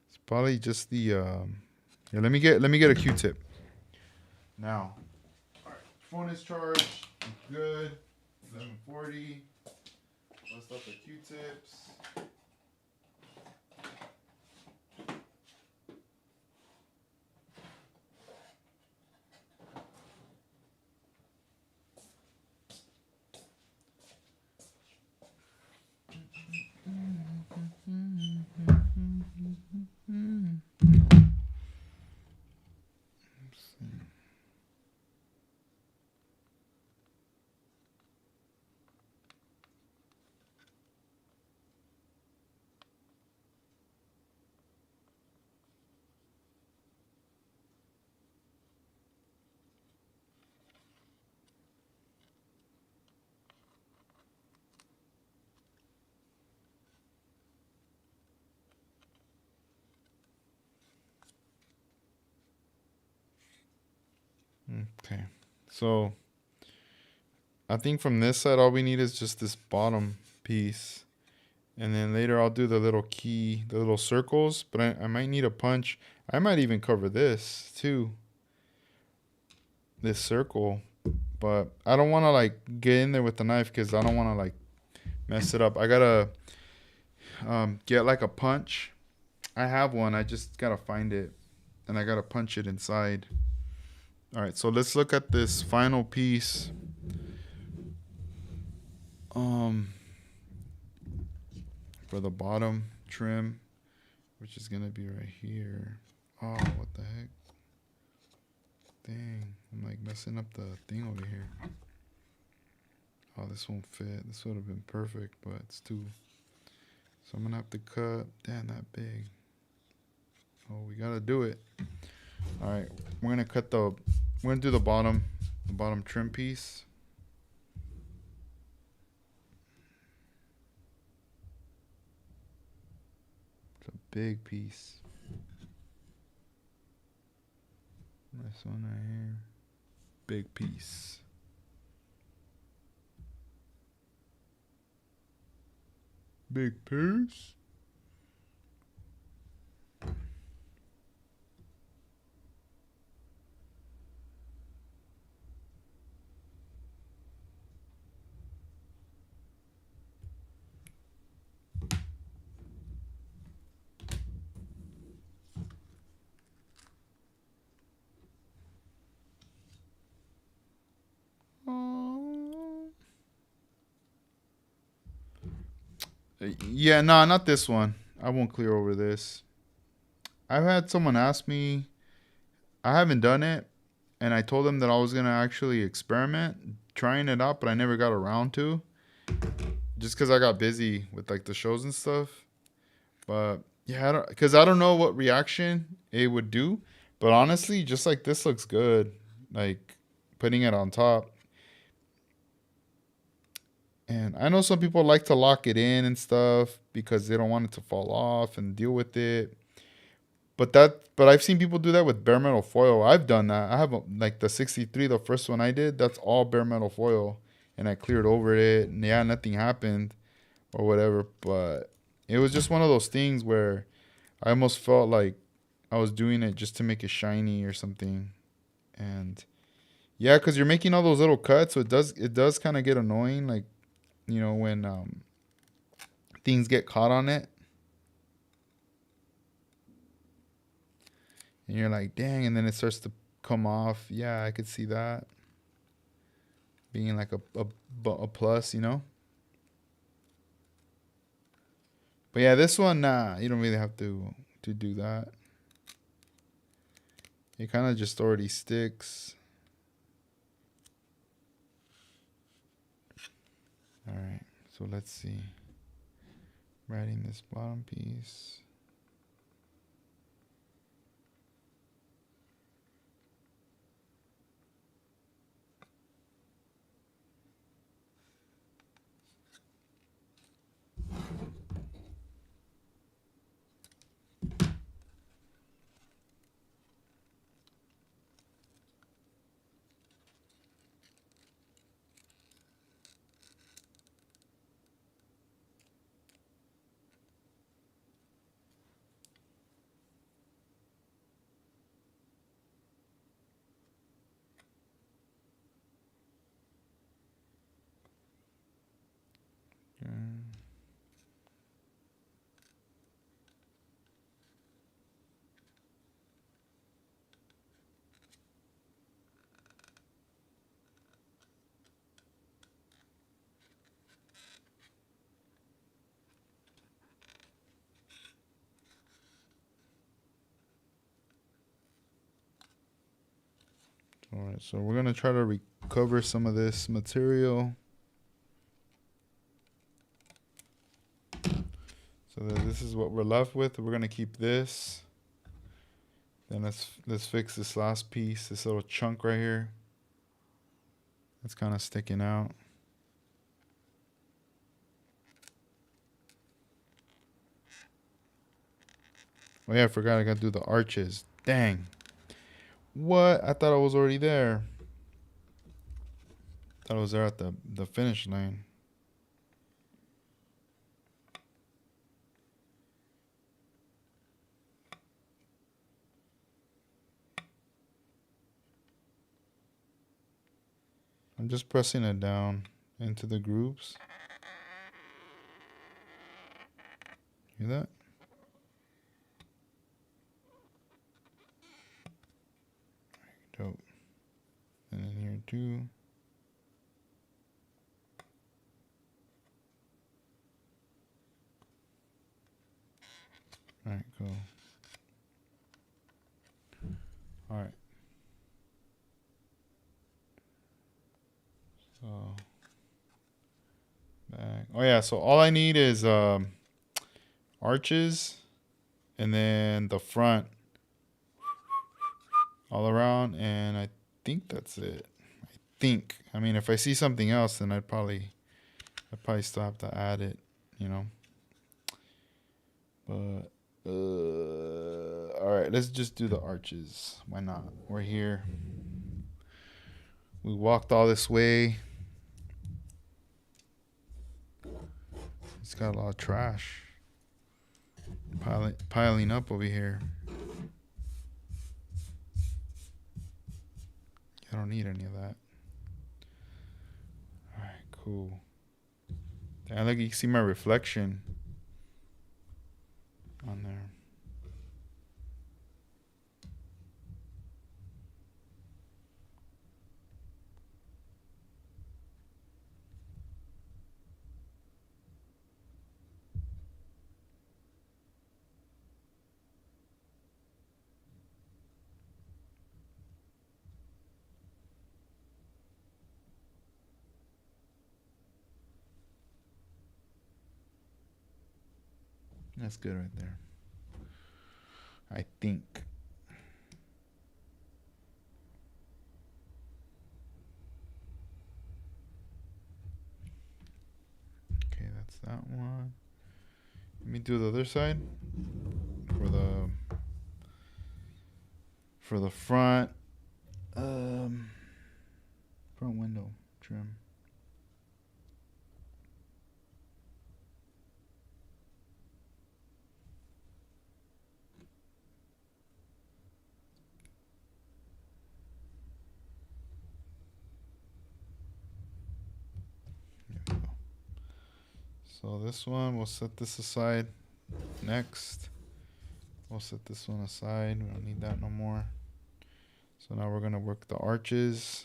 [SPEAKER 1] It's probably just the here. Let me get a Q-tip. Now, all right. Phone is charged. I'm good. 11:40. Bust up the Q-tips. Okay, so I think from this side, all we need is just this bottom piece. And then later I'll do the little key, the little circles, but I might need a punch. I might even cover this too, this circle. But I don't want to like get in there with the knife because I don't want to like mess it up. I gotta get like a punch. I have one, I just gotta find it. And I gotta punch it inside. All right, so let's look at this final piece. For the bottom trim, which is gonna be right here. Oh, what the heck? Dang, I'm like messing up the thing over here. Oh, this won't fit. This would have been perfect, but it's too. So I'm gonna have to cut. Damn, that big. Oh, we gotta do it. All right, we're gonna cut the. We're gonna do the bottom trim piece. It's a big piece. This one right here. Big piece. Big piece. Yeah, no, not this one. I won't clear over this. I've had someone ask me. I haven't done it, and I told them that I was gonna actually experiment trying it out, but I never got around to, just because I got busy with like the shows and stuff. But yeah, because I don't know what reaction it would do. But honestly, just like this looks good. Like putting it on top. And I know some people like to lock it in and stuff because they don't want it to fall off and deal with it. But I've seen people do that with bare metal foil. I've done that. I have like the 63, the first one I did. That's all bare metal foil, and I cleared over it. And yeah, nothing happened or whatever. But it was just one of those things where I almost felt like I was doing it just to make it shiny or something. And yeah, because you're making all those little cuts, so it does kind of get annoying. Like, when things get caught on it. And you're like, dang, and then it starts to come off. Yeah, I could see that being like a plus, But yeah, this one, nah, you don't really have to do that. It kind of just already sticks. All right, so let's see. Writing this bottom piece. Okay. All right, so we're gonna try to recover some of this material. So this is what we're left with. We're gonna keep this. Then let's fix this last piece, this little chunk right here. It's kind of sticking out. Oh yeah, I forgot I gotta do the arches. Dang. What? I thought I was already there. Thought I was there at the finish line. I'm just pressing it down into the grooves. Hear that? Dope. And then here too. All right, cool. All right. So back. Oh yeah, so all I need is arches and then the front all around, and I think that's it. I mean, if I see something else, then I'd probably still have to add it, But all right, let's just do the arches. Why not? We're here. We walked all this way. It's got a lot of trash piling up over here. I don't need any of that. All right, cool. And look, you can see my reflection on there. That's good right there. I think. Okay, that's that one. Let me do the other side for the for the front. Front window trim. So this one, we'll set this aside next. We'll set this one aside. We don't need that no more. So now we're going to work the arches.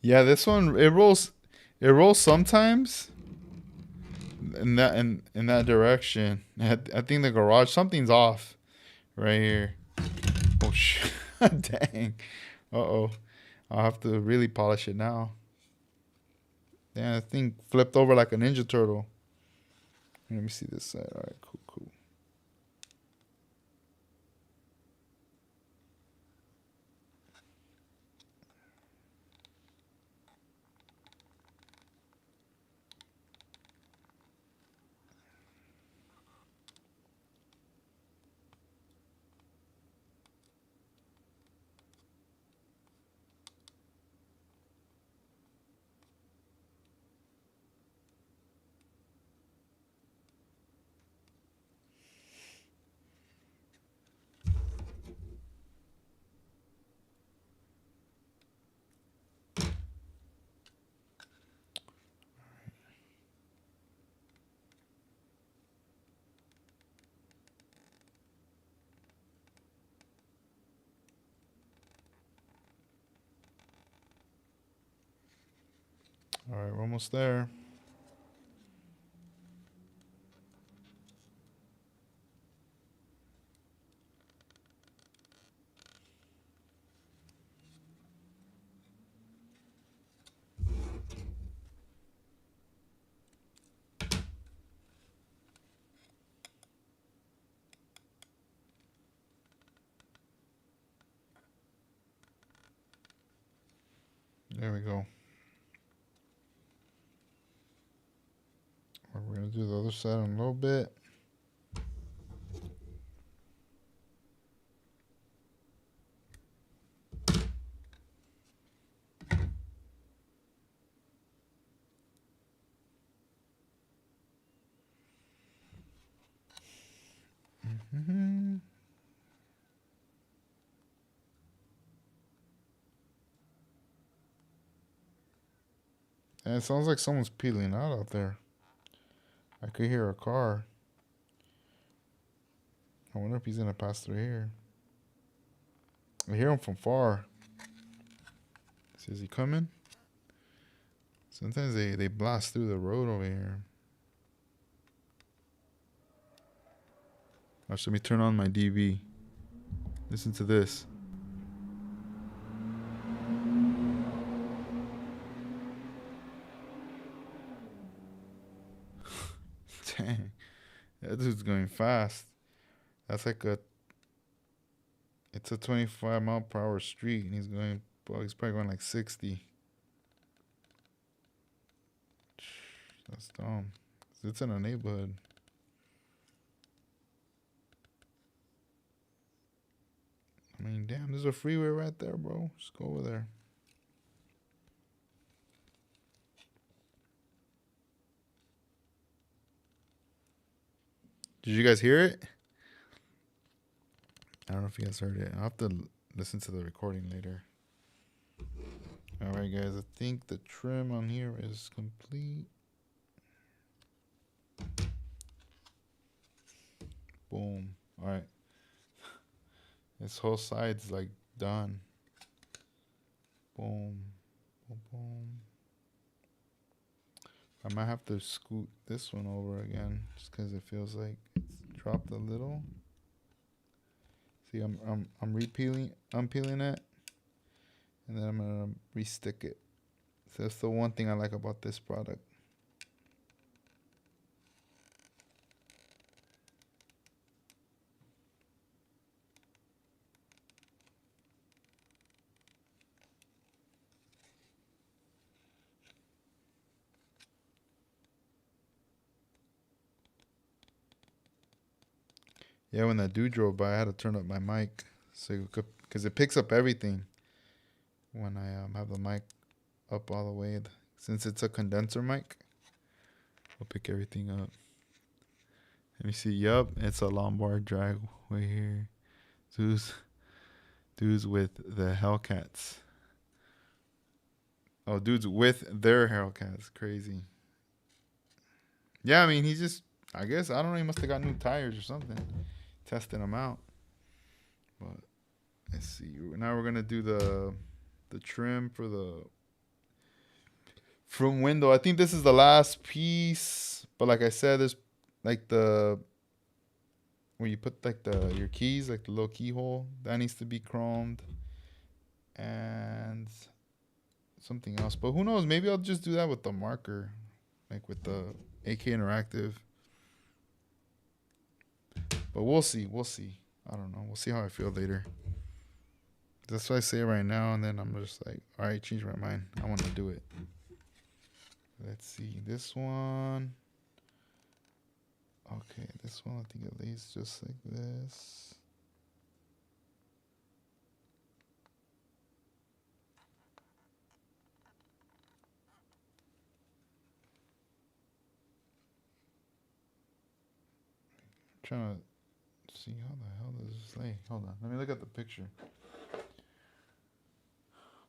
[SPEAKER 1] Yeah, this one it rolls sometimes in that direction. I think the garage something's off right here. Oh shit. Dang. Uh-oh. I'll have to really polish it now. Damn, that thing flipped over like a Ninja Turtle. Let me see this side. All right, cool. All right, we're almost there. There we go. We're going to do the other side in a little bit. Mm-hmm. And it sounds like someone's peeling out there. I could hear a car. I wonder if he's going to pass through here. I hear him from far. Is he coming? Sometimes they blast through the road over here. Watch, let me turn on my DV. Listen to this. Dang. That dude's going fast. That's like it's a 25-mile-per-hour street, and he's probably going like 60. That's dumb. It's in a neighborhood. I mean, damn, there's a freeway right there, bro. Just go over there. Did you guys hear it? I don't know if you guys heard it. I'll have to listen to the recording later. Alright, guys. I think the trim on here is complete. Boom. Alright. This whole side's like done. Boom. Boom, boom. I might have to scoot this one over again just because it feels like it's dropped a little. See, I'm unpeeling it, and then I'm gonna restick it. So that's the one thing I like about this product. Yeah, when that dude drove by, I had to turn up my mic so because it picks up everything when I have the mic up all the way. Since it's a condenser mic, it'll pick everything up. Let me see. Yup, it's a Lombard dragway here. Dudes with the Hellcats. Oh, dudes with their Hellcats. Crazy. Yeah, I mean, I guess, I don't know, he must have got new tires or something. Testing them out. But, let's see. Now we're going to do the trim for the front window. I think this is the last piece. But like I said, there's like where you put like your keys, like the little keyhole. That needs to be chromed. And something else. But who knows? Maybe I'll just do that with the marker. Like with the AK Interactive. But we'll see. I don't know. We'll see how I feel later. That's what I say right now, and then I'm just like, all right, change my mind. I want to do it. Let's see. This one. Okay, this one, I think it lays just like this. I'm trying to see how the hell does this lay. Hold on. Let me look at the picture.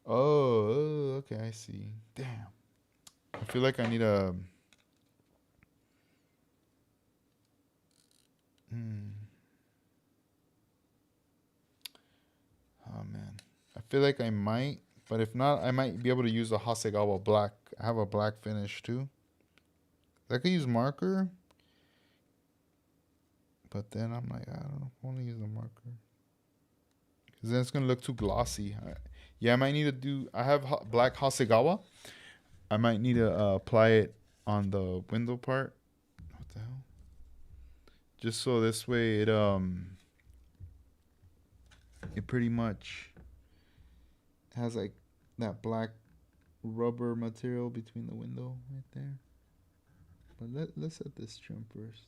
[SPEAKER 1] Oh, okay, I see. Damn. I feel like I need a... Oh, man. I feel like I might, but if not, I might be able to use a Hasegawa black. I have a black finish, too. I could use marker, but then I'm like, I don't know if I want to use the marker. Because then it's going to look too glossy. Yeah, I might need to do... I have black Hasegawa. I might need to apply it on the window part. What the hell? Just so this way it pretty much has like that black rubber material between the window right there. But let's set this trim first.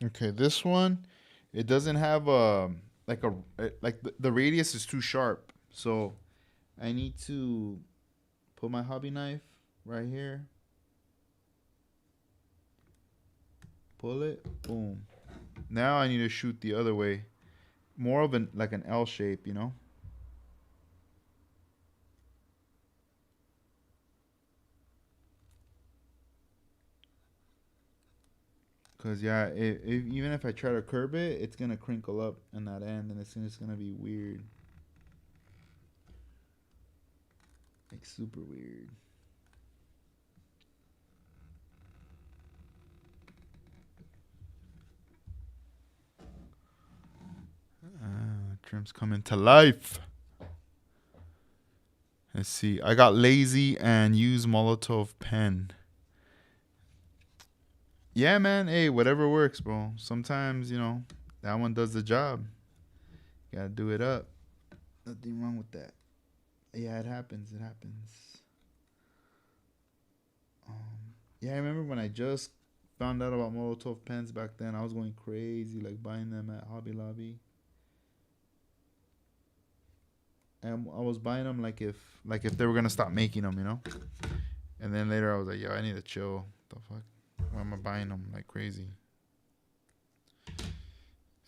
[SPEAKER 1] Okay, this one, it doesn't have like the radius is too sharp, so I need to put my hobby knife right here, pull it, boom. Now I need to shoot the other way, more of an L shape, you know. Cause yeah, even if I try to curve it, it's gonna crinkle up in that end, and it's just gonna be weird, like super weird. Trim's coming to life. Let's see. I got lazy and used Molotov pen. Yeah, man. Hey, whatever works, bro. Sometimes, you know, that one does the job. You gotta do it up. Nothing wrong with that. Yeah, it happens. It happens. Yeah, I remember when I just found out about Molotov pens back then. I was going crazy, like buying them at Hobby Lobby. And I was buying them like if they were gonna stop making them, you know. And then later I was like, yo, I need to chill. What the fuck? Why am I buying them like crazy?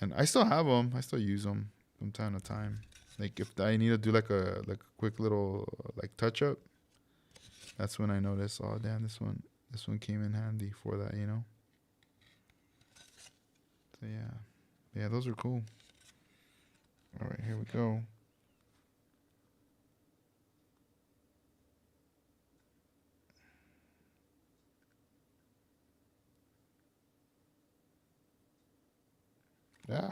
[SPEAKER 1] And I still have them. I still use them from time to time. Like if I need to do like a quick little like touch up, that's when I notice. Oh damn, this one came in handy for that, you know. So yeah, those are cool. All right, here we go. Yeah.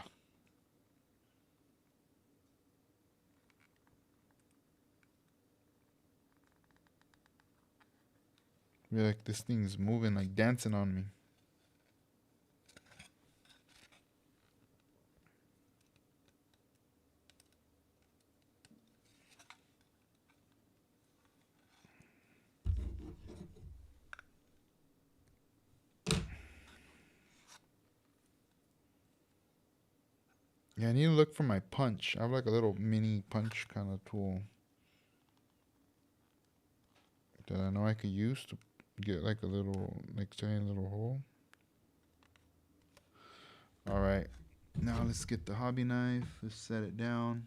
[SPEAKER 1] I feel like this thing's moving, like dancing on me. Yeah, I need to look for my punch. I have like a little mini punch kind of tool that I know I could use to get like a little, like tiny little hole. All right, now let's get the hobby knife. Let's set it down.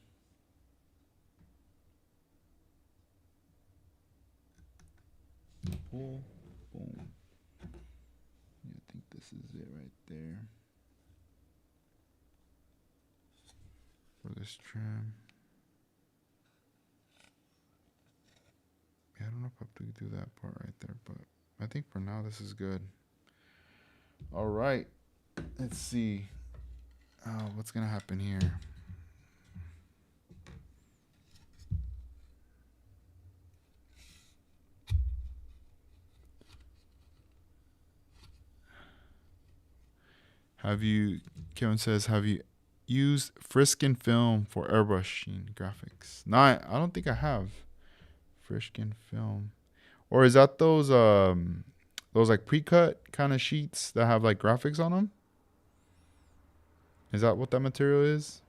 [SPEAKER 1] Pull, boom. Yeah, I think this is it right there for this trim. Yeah, I don't know if I have to do that part right there, but I think for now this is good. All right, let's see. What's gonna happen here? Kevin says, have you used Friskin film for airbrushing graphics? No, I don't think I have Friskin film. Or is that those like pre-cut kind of sheets that have like graphics on them? Is that what that material is?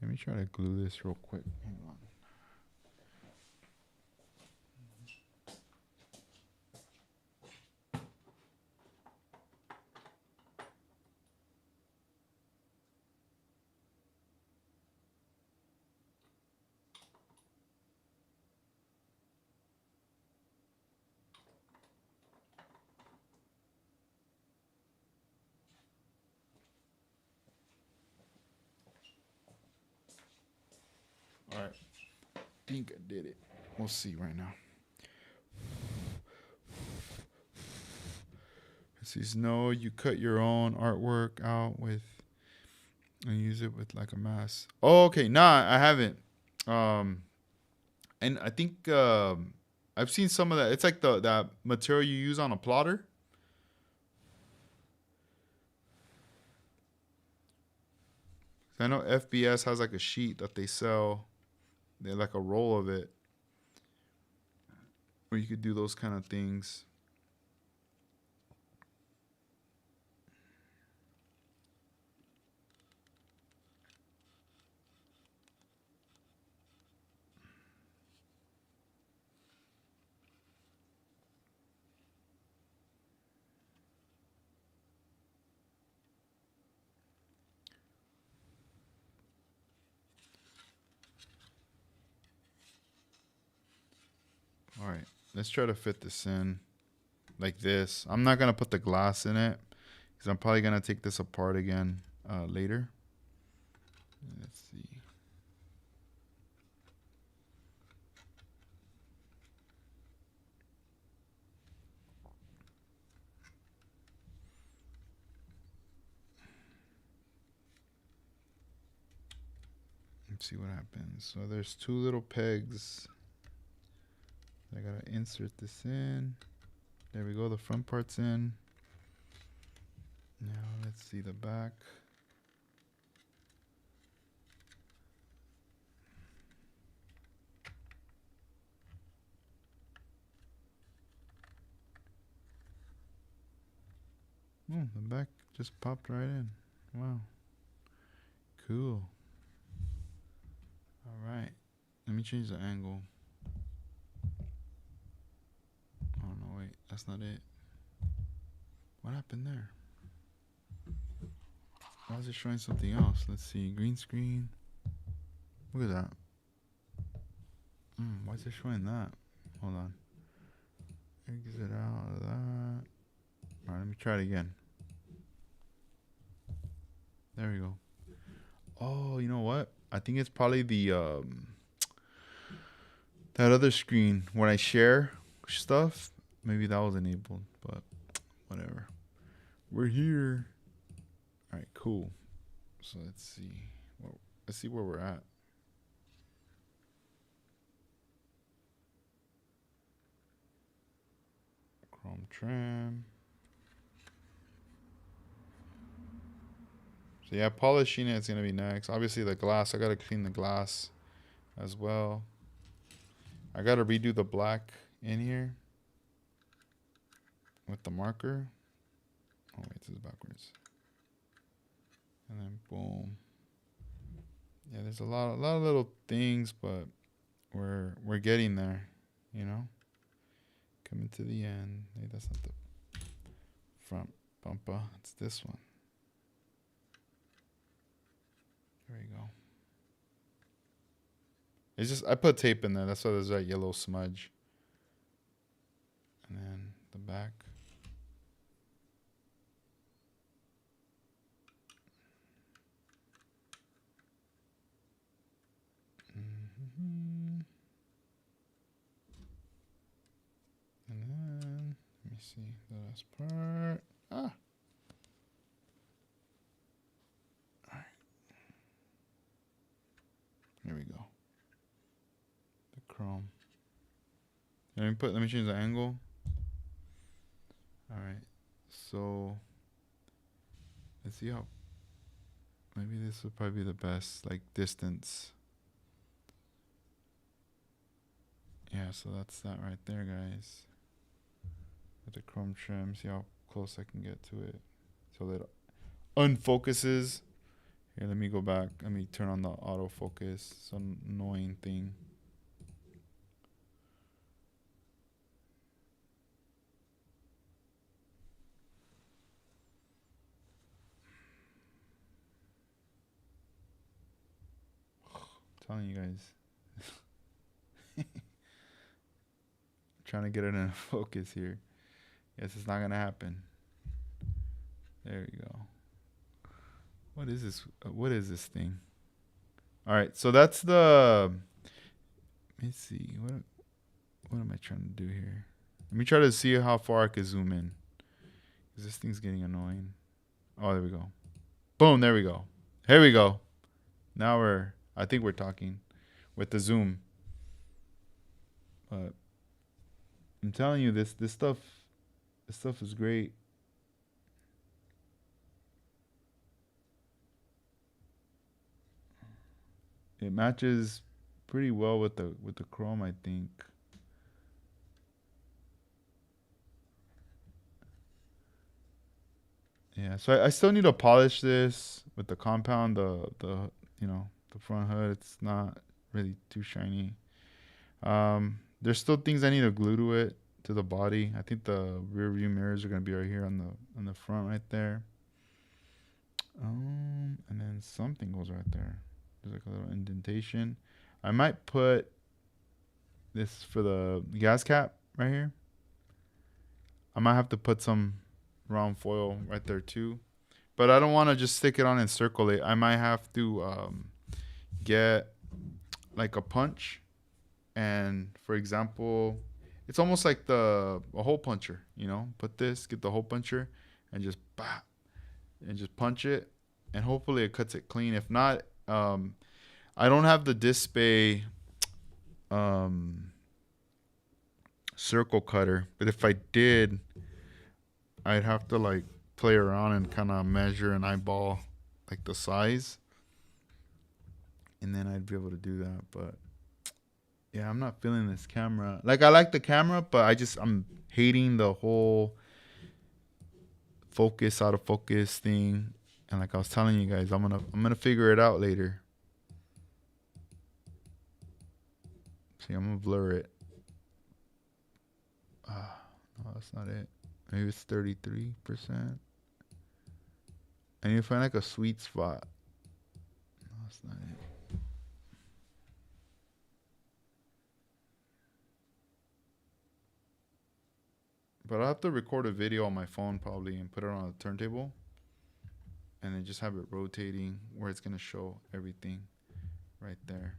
[SPEAKER 1] Let me try to glue this real quick. Hang on. All right. I think I did it. We'll see right now. It says, no, you cut your own artwork out with and use it with like a mask. Oh, okay. Nah, I haven't. And I think I've seen some of that. It's like that material you use on a plotter. I know FBS has like a sheet that they sell. They're like a roll of it, where you could do those kind of things. All right, let's try to fit this in like this. I'm not gonna put the glass in it because I'm probably gonna take this apart again later. Let's see. Let's see what happens. So there's two little pegs. I gotta insert this in. There we go. The front part's in. Now let's see the back. Oh, the back just popped right in. Wow. Cool. All right. Let me change the angle. Oh, no, wait. That's not it. What happened there? Why is it showing something else? Let's see. Green screen. Look at that. Why is it showing that? Hold on. Exit out of that. All right, let me try it again. There we go. Oh, you know what? I think it's probably the that other screen when I share. stuff. Maybe that was enabled, but whatever. We're here. All right, cool. So let's see. Well, let's see where we're at. Chrome trim. So yeah, polishing it's gonna be next. Obviously the glass, I gotta clean the glass as well. I gotta redo the black in here with the marker. Oh wait, this is backwards. And then boom. Yeah, there's a lot of little things, but we're getting there, you know. Coming to the end. Hey, that's not the front bumper. It's this one. There you go. It's just I put tape in there. That's why there's that yellow smudge. And then the back. And then let me see the last part. All right. Here we go. The chrome. Let me change the angle. All right. So let's see how. Maybe this would probably be the best, like distance. Yeah, so that's that right there, guys. With the chrome trim, see how close I can get to it. So that unfocuses. Here, let me go back. Let me turn on the autofocus. It's an annoying thing. I'm telling you guys. Trying to get it in focus here. Yes, it's not gonna happen. There we go. What is this? What is this thing? All right, so that's the. Let me see. What am I trying to do here? Let me try to see how far I can zoom in. Cause this thing's getting annoying. Oh, there we go. Boom, there we go. Here we go. Now I think we're talking with the zoom. But I'm telling you, this stuff is great. It matches pretty well with the chrome, I think. Yeah, so I still need to polish this with the compound. The the front hood. It's not really too shiny. There's still things I need to glue to it, to the body. I think the rear view mirrors are gonna be right here on the front right there. And then something goes right there. There's like a little indentation. I might put this for the gas cap right here. I might have to put some round foil right there too. But I don't want to just stick it on and circle it. I might have to get like a punch. And for example, it's almost like a hole puncher, you know. Put this, get the hole puncher, and just punch it, and hopefully it cuts it clean. If not, I don't have the disc bay circle cutter, but if I did, I'd have to like play around and kind of measure and eyeball like the size, and then I'd be able to do that. But yeah, I'm not feeling this camera. Like I like the camera, but I'm hating the whole focus out of focus thing. And like I was telling you guys, I'm gonna figure it out later. See, I'm gonna blur it. No, that's not it. Maybe it's 33%. I need to find like a sweet spot. No, that's not it. But I'll have to record a video on my phone probably and put it on a turntable. And then just have it rotating where it's gonna show everything right there.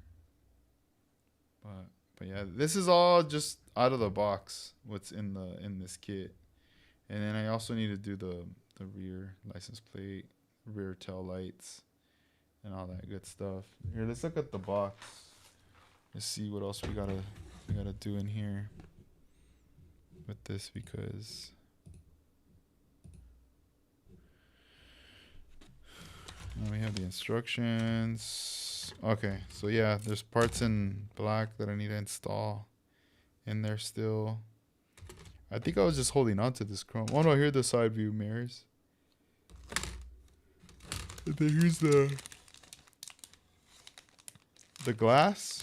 [SPEAKER 1] But yeah, this is all just out of the box what's in this kit. And then I also need to do the rear license plate, rear tail lights, and all that good stuff. Here, let's look at the box. Let's see what else we gotta do in here with this, because now we have the instructions. Okay, so yeah, there's parts in black that I need to install in there still. I think I was just holding on to this chrome. Oh no, here's the side view mirrors. And then here's the glass.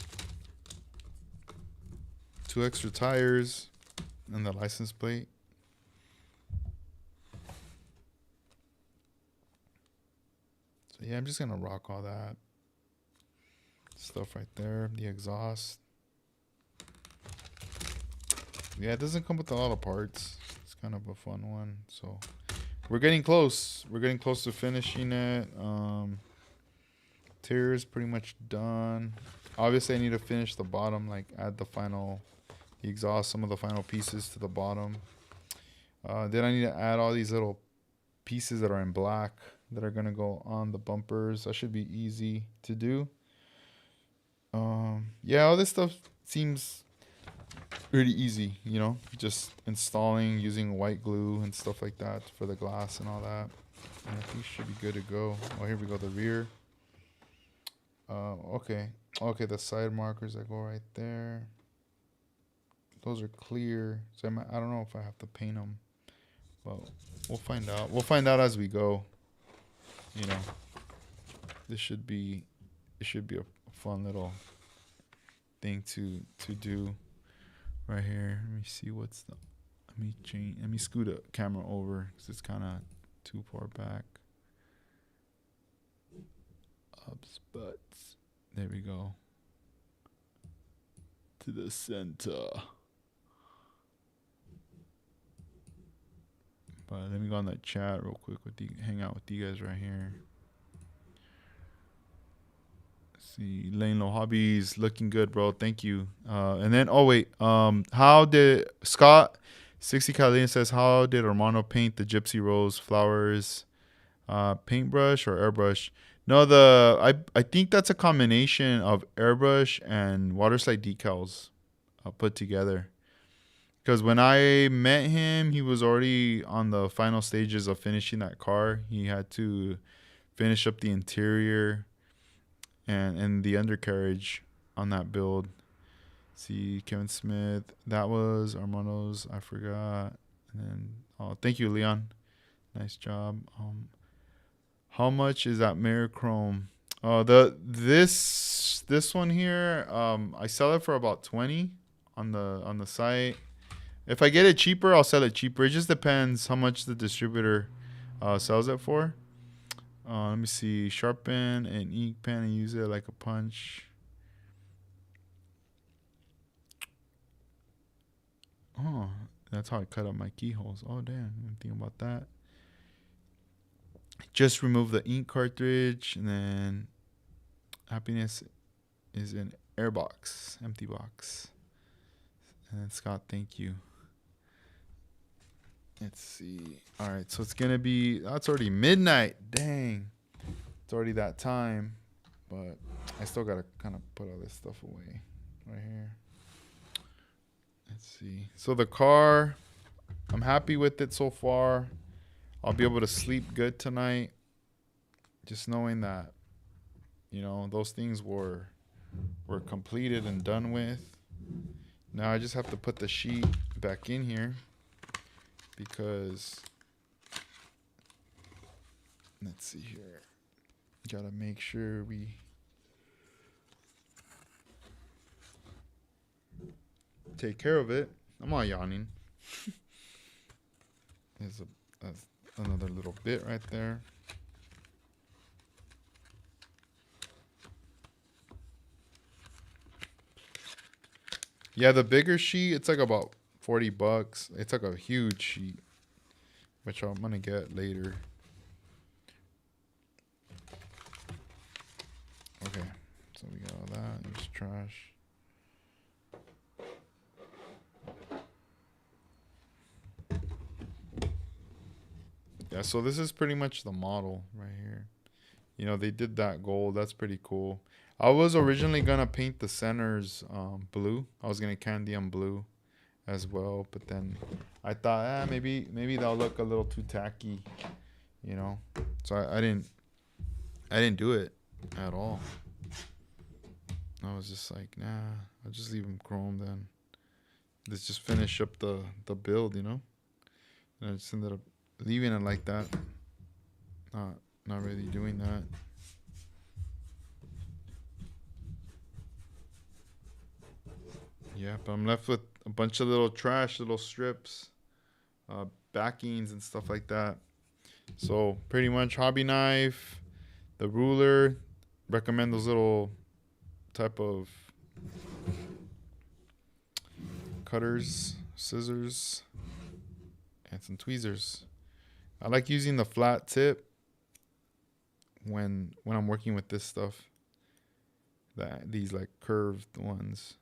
[SPEAKER 1] 2 extra tires and the license plate. So yeah, I'm just gonna rock all that stuff right there. The exhaust. Yeah, it doesn't come with a lot of parts. It's kind of a fun one. So we're getting close. We're getting close to finishing it. Interior is pretty much done. Obviously, I need to finish the bottom, like add the exhaust, some of the final pieces to the bottom. Then I need to add all these little pieces that are in black that are gonna go on the bumpers. That should be easy to do. Yeah, all this stuff seems pretty easy, you know, just installing using white glue and stuff like that for the glass and all that. And I think should be good to go. Oh, here we go, the rear. Okay, the side markers that go right there, those are clear, so I don't know if I have to paint them, but we'll find out. We'll find out as we go. You know, it should be a fun little thing to do. Right here, let me see let me scoot the camera over because it's kind of too far back. Ups, butts. There we go. To the center. But let me go on that chat real quick hang out with you guys right here. See, Lane Low Hobbies looking good, bro. Thank you. And then how did Scott 60 Catalina says, how did Armando paint the Gypsy Rose flowers? Paintbrush or airbrush? No, I think that's a combination of airbrush and water slide decals put together. Because when I met him, he was already on the final stages of finishing that car. He had to finish up the interior and the undercarriage on that build. See, Kevin Smith, that was Armando's, I forgot. And then thank you, Leon, nice job. How much is that mirror chrome? This one here, I sell it for about 20 on the site. If I get it cheaper, I'll sell it cheaper. It just depends how much the distributor sells it for. Let me see. Sharpen an ink pen and use it like a punch. Oh, that's how I cut up my keyholes. Oh, damn. I didn't think about that. Just remove the ink cartridge, and then happiness is an air box, empty box. And then Scott, thank you. Let's see. All right, so it's gonna be. That's already midnight. Dang, it's already that time. But I still gotta kind of put all this stuff away right here. Let's see. So the car, I'm happy with it so far. I'll be able to sleep good tonight. Just knowing that, you know, those things were completed and done with. Now I just have to put the sheet back in here because, let's see here. Gotta make sure we take care of it. I'm all yawning. There's another little bit right there. Yeah, the bigger sheet, it's like about $40. It's like a huge sheet, which I'm gonna get later. Okay, so we got all that. There's trash. Yeah, so this is pretty much the model right here. You know, they did that gold. That's pretty cool. I was originally gonna paint the centers blue. I was gonna candy them blue as well, but then I thought, maybe that'll look a little too tacky, you know. So I didn't do it at all. I was just like, nah, I'll just leave them chrome then. Let's just finish up the build, you know. And I just ended up leaving it like that. Not really doing that. Yeah, but I'm left with a bunch of little trash, little strips, backings and stuff like that. So pretty much hobby knife, the ruler. Recommend those little type of cutters, scissors, and some tweezers. I like using the flat tip when I'm working with this stuff. These like curved ones.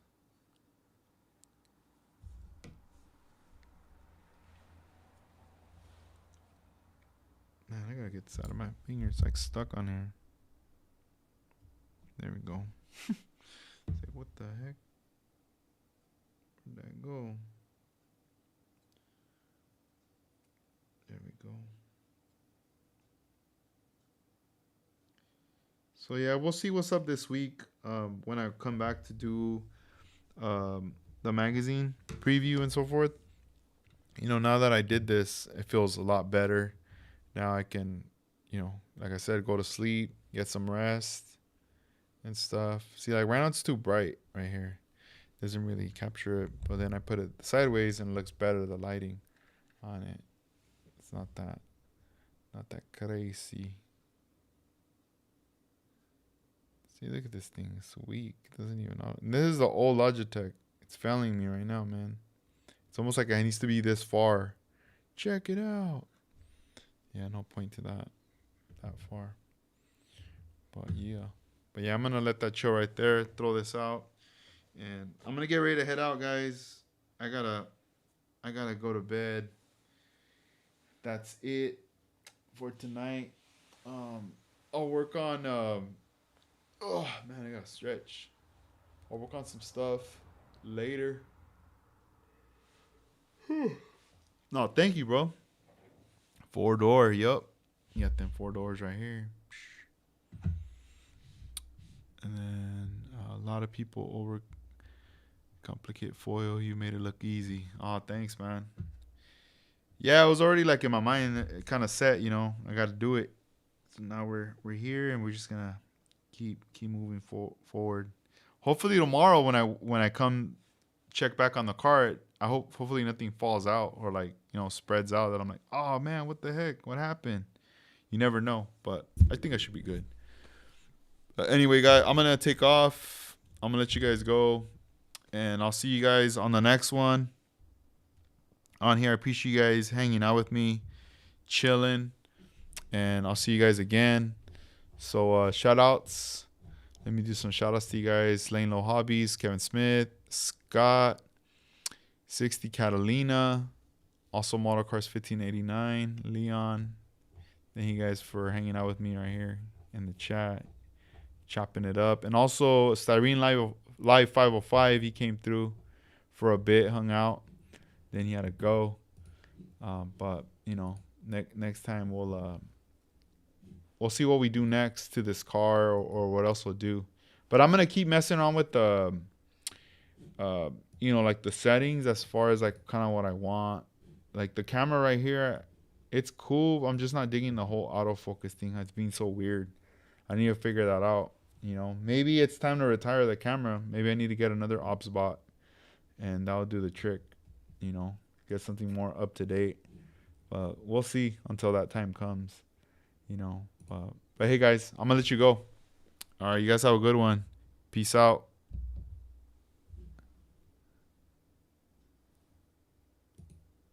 [SPEAKER 1] Man, I gotta get this out of my finger. It's like stuck on here. There we go. Say, what the heck? Where'd that go? There we go. So yeah, we'll see what's up this week when I come back to do the magazine preview and so forth. You know, now that I did this, it feels a lot better. Now I can, you know, like I said, go to sleep, get some rest and stuff. See, like right now it's too bright right here. Doesn't really capture it. But then I put it sideways and it looks better, the lighting on it. It's not that crazy. See, look at this thing. It's weak. It doesn't even know. And this is the old Logitech. It's failing me right now, man. It's almost like it needs to be this far. Check it out. Yeah, no point to that far. But yeah, I'm gonna let that chill right there. Throw this out, and I'm gonna get ready to head out, guys. I gotta go to bed. That's it for tonight. I'll work on. Oh man, I gotta stretch. I'll work on some stuff later. No, thank you, bro. 4-door, yup. You got them 4 doors right here. And then a lot of people over complicate foil. You made it look easy. Oh, thanks, man. Yeah, it was already like in my mind, kind of set. You know, I got to do it. So now we're here, and we're just gonna keep moving forward. Hopefully tomorrow when I come check back on the cart, hopefully nothing falls out or like, you know, spreads out that I'm like, oh man, what the heck? What happened? You never know, but I think I should be good. Anyway, guys, I'm gonna take off. I'm gonna let you guys go, and I'll see you guys on the next one. On here, I appreciate you guys hanging out with me, chilling, and I'll see you guys again. So shout outs. Let me do some shout outs to you guys. Lane Low Hobbies, Kevin Smith, Scott, 60 Catalina, also Model Cars 1589, Leon. Thank you guys for hanging out with me right here in the chat, chopping it up. And also Styrene Live 505, he came through for a bit, hung out. Then he had to go. But, you know, next time we'll see what we do next to this car or what else we'll do. But I'm going to keep messing around with the, you know, like the settings as far as like kind of what I want. Like the camera right here, it's cool. I'm just not digging the whole autofocus thing. It's being so weird. I need to figure that out. You know, maybe it's time to retire the camera. Maybe I need to get another ops bot and that'll do the trick, you know, get something more up to date. But we'll see until that time comes, you know. But hey, guys, I'm going to let you go. All right, you guys have a good one. Peace out.